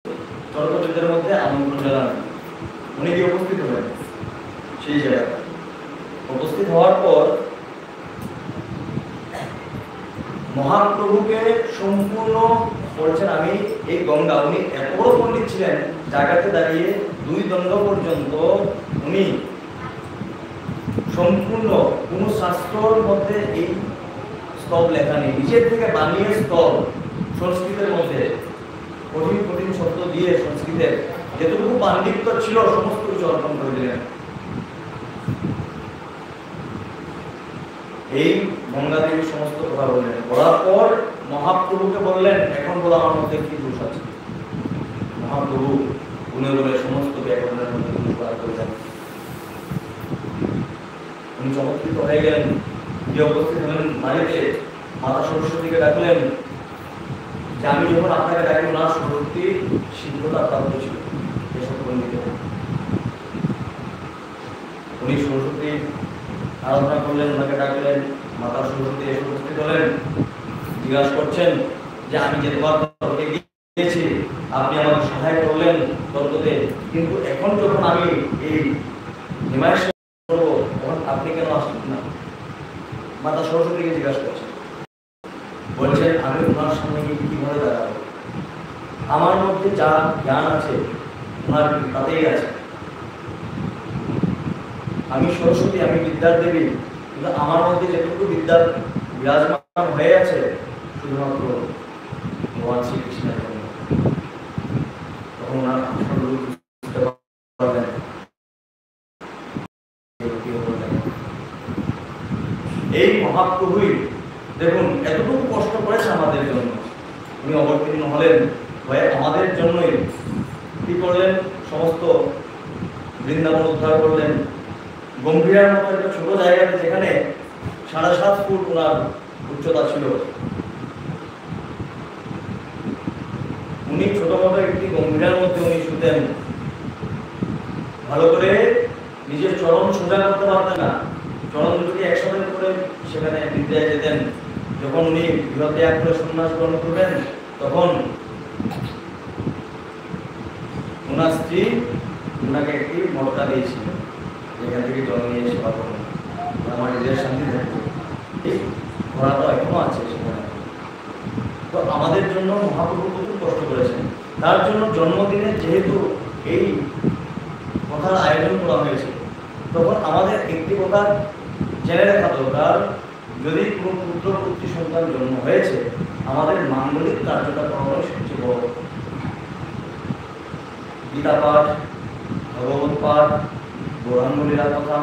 তর্কযুদ্ধের মধ্যে আমন্ত্রণ জানাবেন। উনি কি উপস্থিত হবেন সেই জায়গায়? উপস্থিত হওয়ার পর মহাপ্রভুকে সম্পূর্ণ বলছেন, আমি এই গঙ্গা, উনি এত বড় পণ্ডিত ছিলেন, জায়গাতে দাঁড়িয়ে 2 দণ্ড পর্যন্ত উনি সম্পূর্ণ কোন শাস্ত্রের মধ্যে এই স্তব লেখা নেই, নিজের থেকে বানিয়ে স্তব সংস্কৃতের মধ্যে কঠিন কঠিন শব্দ দিয়ে সংস্কৃতের যেটুকু পাণ্ডিত্য ছিল সমস্ত কিছু অর্পণ করে দিলেন। এই গঙ্গা দেবী সমস্ত কথা বললেন। বলার পর মহাপ্রভুকে বললেন, এখন বলো আমার মধ্যে কি দোষ আছে। মহাপ্রভু গুণে গুণে সমস্ত ব্যাকরণের মধ্যে দোষ বার করে দেন। উনি চমৎকৃত হয়ে গেলেন। যে উপস্থিত হলেন বাড়িতে, মাতা সরস্বতীকে ডাকলেন যে আমি যখন আপনাকে ডাকি না, সরস্বতী সিদ্ধতা প্রাপ্ত ছিল এসব পণ্ডিতে। উনি সরস্বতী আরাধনা করলেন, ওনাকে ডাকলেন। মাতা সরস্বতী এসে উপস্থিত হলেন, জিজ্ঞাসা করছেন যে আমি যেবার তর্কে গিয়েছি, আপনি আমাকে সহায় করলেন তর্কতে, কিন্তু এখন যখন আমি এই হিমায়ত করবো, তখন আপনি কেন আসলেন না? মাতা সরস্বতীকে জিজ্ঞাসা করছেন। বলছেন আমি ওনার সামনে গিয়ে কিভাবে দাঁড়াবো, আমার মধ্যে যা জ্ঞান আছে ওনার তাতেই আছে। আমি সরস্বতী, আমি বিদ্যার দেবী, কিন্তু আমার মধ্যে যেটুকু বিদ্যার বিরাজমান হয়ে আছে শুধুমাত্র ভগবান শ্রীকৃষ্ণের জন্য। তখন ওনার আসল রূপ বুঝতে পারবেন। এই মহাপ্রভুই দেখুন এতটুকু কষ্ট করেছে আমাদের জন্য, উনি অবতীর্ণ হলেন হয়ে আমাদের জন্যই কি করলেন, সমস্ত বৃন্দাবন উদ্ধার করলেন। গম্ভীরার মতো একটা ছোট জায়গাতে যেখানে 7.5 ফুট ওনার উচ্চতা ছিল, উনি ছোট মতো একটি গম্ভীরার মধ্যে উনি শুতেন। ভালো করে নিজের চরণ সোজা করতে পারতেন না, চরণ দুটি একসাথে করে সেখানে বিদ্যায় যেতেন। যখন উনি গৃহত্যাগ করে সন্ন্যাস গ্রহণ করবেন তখন ওনার স্ত্রী ওনাকে একটি মটকা দিয়েছিল, যেখান থেকে জল নিয়ে সেবা করবেন, আমার হৃদয়ের শান্তি থাকবে। এই ঘোড়াটা এখনো আছে সেখানে। তো আমাদের জন্য মহাপ্রভু প্রচুর কষ্ট করেছেন। তার জন্য জন্মদিনে যেহেতু এই কথার আয়োজন করা হয়েছে, তখন আমাদের একটি কথা জেনে রাখা দরকার, যদি কোনো পুত্র পুত্রী সন্তান জন্ম হয়েছে, আমাদের মাঙ্গলিক কার্যটা করানো সবচেয়ে বড়। গীতা পাঠ, ভগবত পাঠ, গৌরাঙ্গলীলা কথা,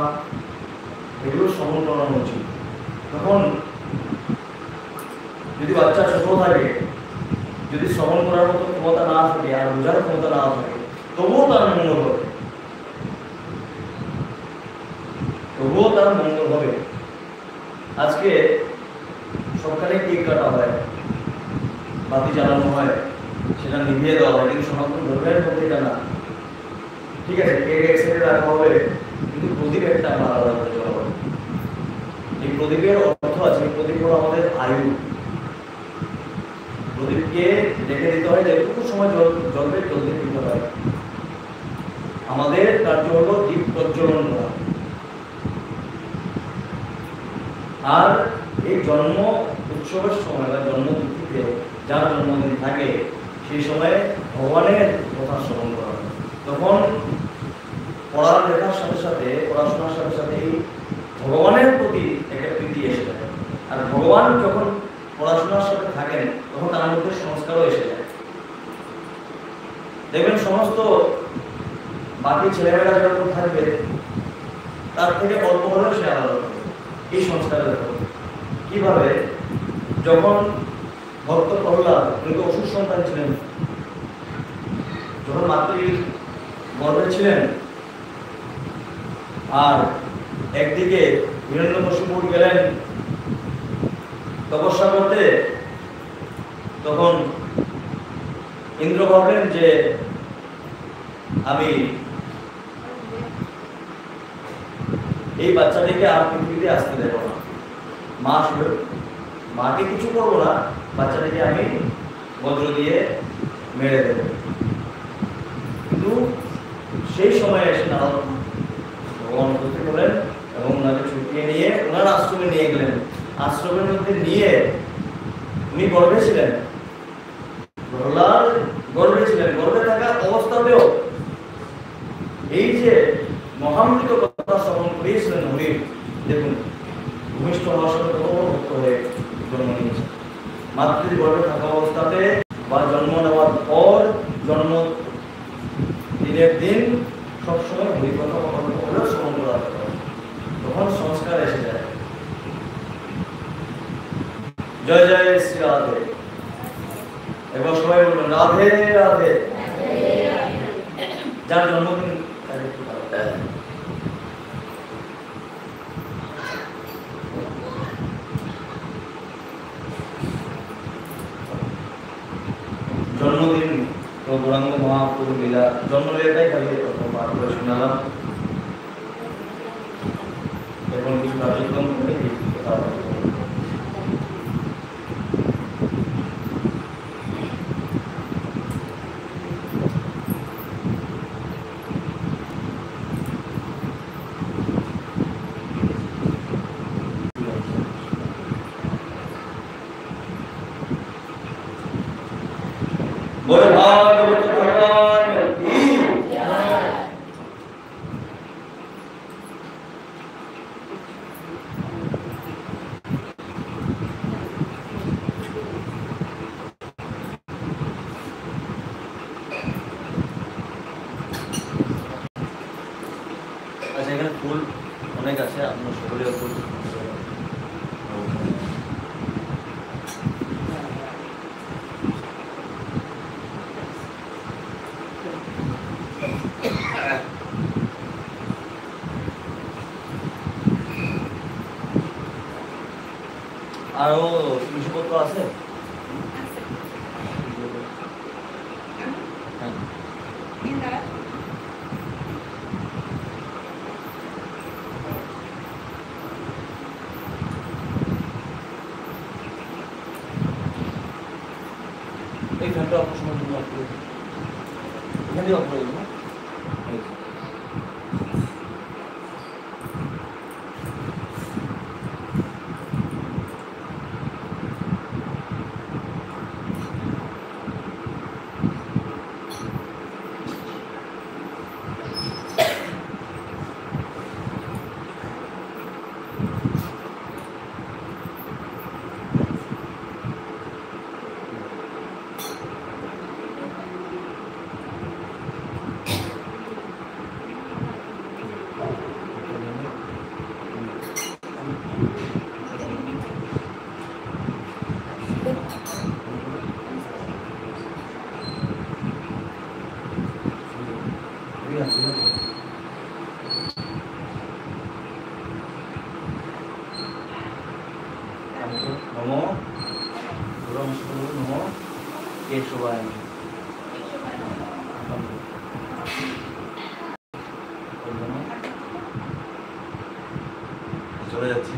এগুলো শ্রবণ করানো উচিত। তখন যদি বাচ্চা ছোট থাকে, যদি শ্রবণ করার মতো ক্ষমতা না থাকে আর বোঝার ক্ষমতা না থাকে, তবুও তার মঙ্গল হবে, তবুও তার মঙ্গল হবে। আজকে সবখানে কেক কাটা হয়, বাতি জ্বালানো হয়, সেটা নিভিয়ে দেওয়া হয়, কিন্তু সনাতন ধর্মের মধ্যে এটা না। ঠিক আছে, কেক এক সাইডে রাখা হবে, কিন্তু প্রদীপ একটা আমরা আলাদা করে জ্বালাবো। এই প্রদীপের অর্থ আছে, এই প্রদীপ হলো আমাদের আয়ু। প্রদীপকে রেখে দিতে হয়, যেটুকু সময় জ্বলবে জ্বলতে দিতে হয়। আমাদের কার্য হলো দীপ প্রজ্বলন করা। আর এই জন্ম উৎসবের সময় বা জন্মতিথিতে যার জন্মদিন থাকে, সেই সময়ে ভগবানের কথা শ্রবণ করা হয়। তখন পড়ালেখার সাথে সাথে, পড়াশোনার সাথে সাথে এই ভগবানের প্রতি একটা প্রীতি এসে যায়। আর ভগবান যখন পড়াশোনার সাথে থাকেন, তখন তার মধ্যে সংস্কারও এসে যায়। দেখবেন সমস্ত বাকি ছেলেমেয়েরা যখন থাকবে, তার থেকে অল্প হলেও সে আলাদা হবে এই সংস্কারের উপর। কিভাবে? যখন ভক্ত প্রহ্লাদ, উনি তো অসুর সন্তান ছিলেন, যখন মাতৃর গর্ভে ছিলেন, আর একদিকে হিরণ্যকশিপু গেলেন তপস্যা করতে, তখন ইন্দ্র ভাবলেন যে আমি এই বাচ্চাটিকে আর পৃথিবীতে আসতে দেব না, মাকে কিছু করবো না, বাচ্চাটিকে আমি বজ্র দিয়ে মেরে দেব। কিন্তু সেই সময় এসে নারদ ভগবান উপস্থিত হলেন এবং ওনাকে ছুটিয়ে নিয়ে ওনার আশ্রমে নিয়ে গেলেন। আশ্রমের মধ্যে নিয়ে উনি গর্ভে ছিলেন, প্রহ্লাদ গর্ভে ছিলেন, গর্ভে থাকা অবস্থাতেও এই যে মহামৃত কথা শ্রবণ করিয়েছিলেন হরির, দেখুন ভূমিষ্ঠ হওয়ার সাথে কত ভক্ত হয়ে জন্ম নিয়েছে। মাতৃ গর্ভে থাকা অবস্থাতে বা জন্ম নেওয়ার পর জন্ম দিনের দিন সবসময় হরি কথা হলেও শ্রবণ করা হবে, তখন সংস্কার এসে যায়। জয় জয় শ্রী রাধে। এবার সবাই বলবেন রাধে রাধে। যার জন্মদিন জন্মদিন তো গৌরাঙ্গ মহাপ্রভু লীলা, জন্মলীলাটাই খালি পাঠ করে শোনালাম। এখন কিছু কার্যক্রম করে কথা बोल भागवत भगवान की আচ্ছা এখানে ফুল অনেক আছে আপনার সকলের ফুল আরো জিনিসপত্র আছে এইখানটা আপনার সময় জন্য এখান থেকে আপনার জন্য नमो नमो केशवाय চলে যাচ্ছে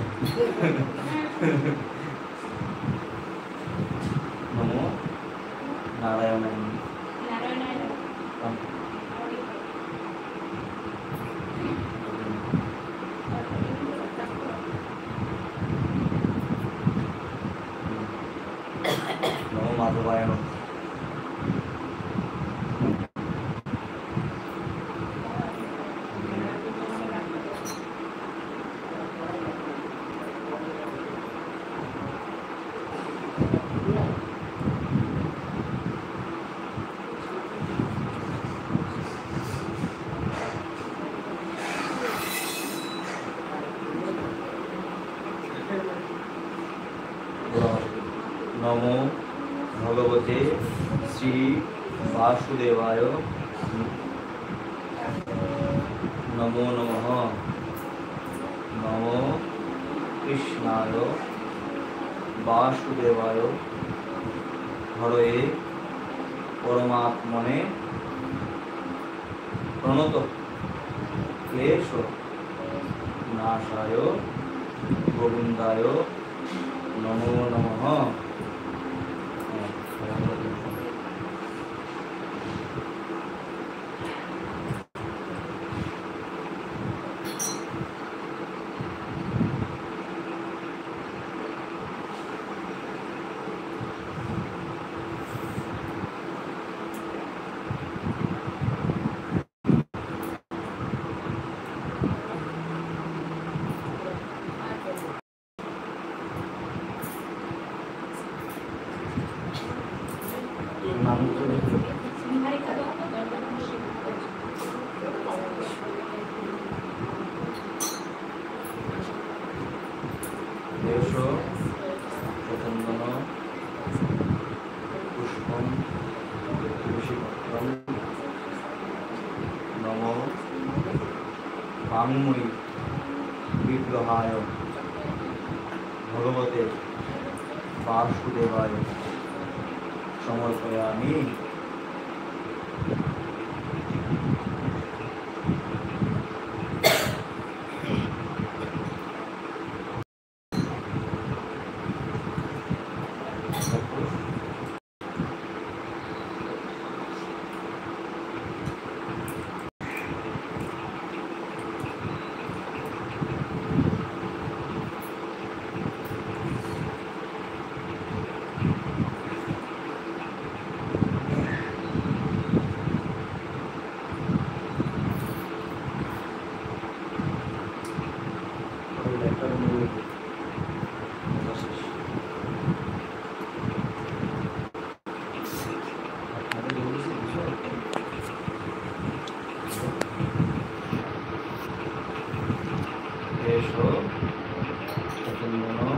নমো নারায়ণ नमो माधवाय नमो भगवते श्री वासुदेवाय नमो नमः नमो कृष्णाय वासुदेवाय हरे परमात्मने प्रणत क्लेश नाशाय गोविंदाय नमो नमः वाङ्मयी विग्रहाय भगवते वासुदेवाय समर्पयामि। এসো, চন্দন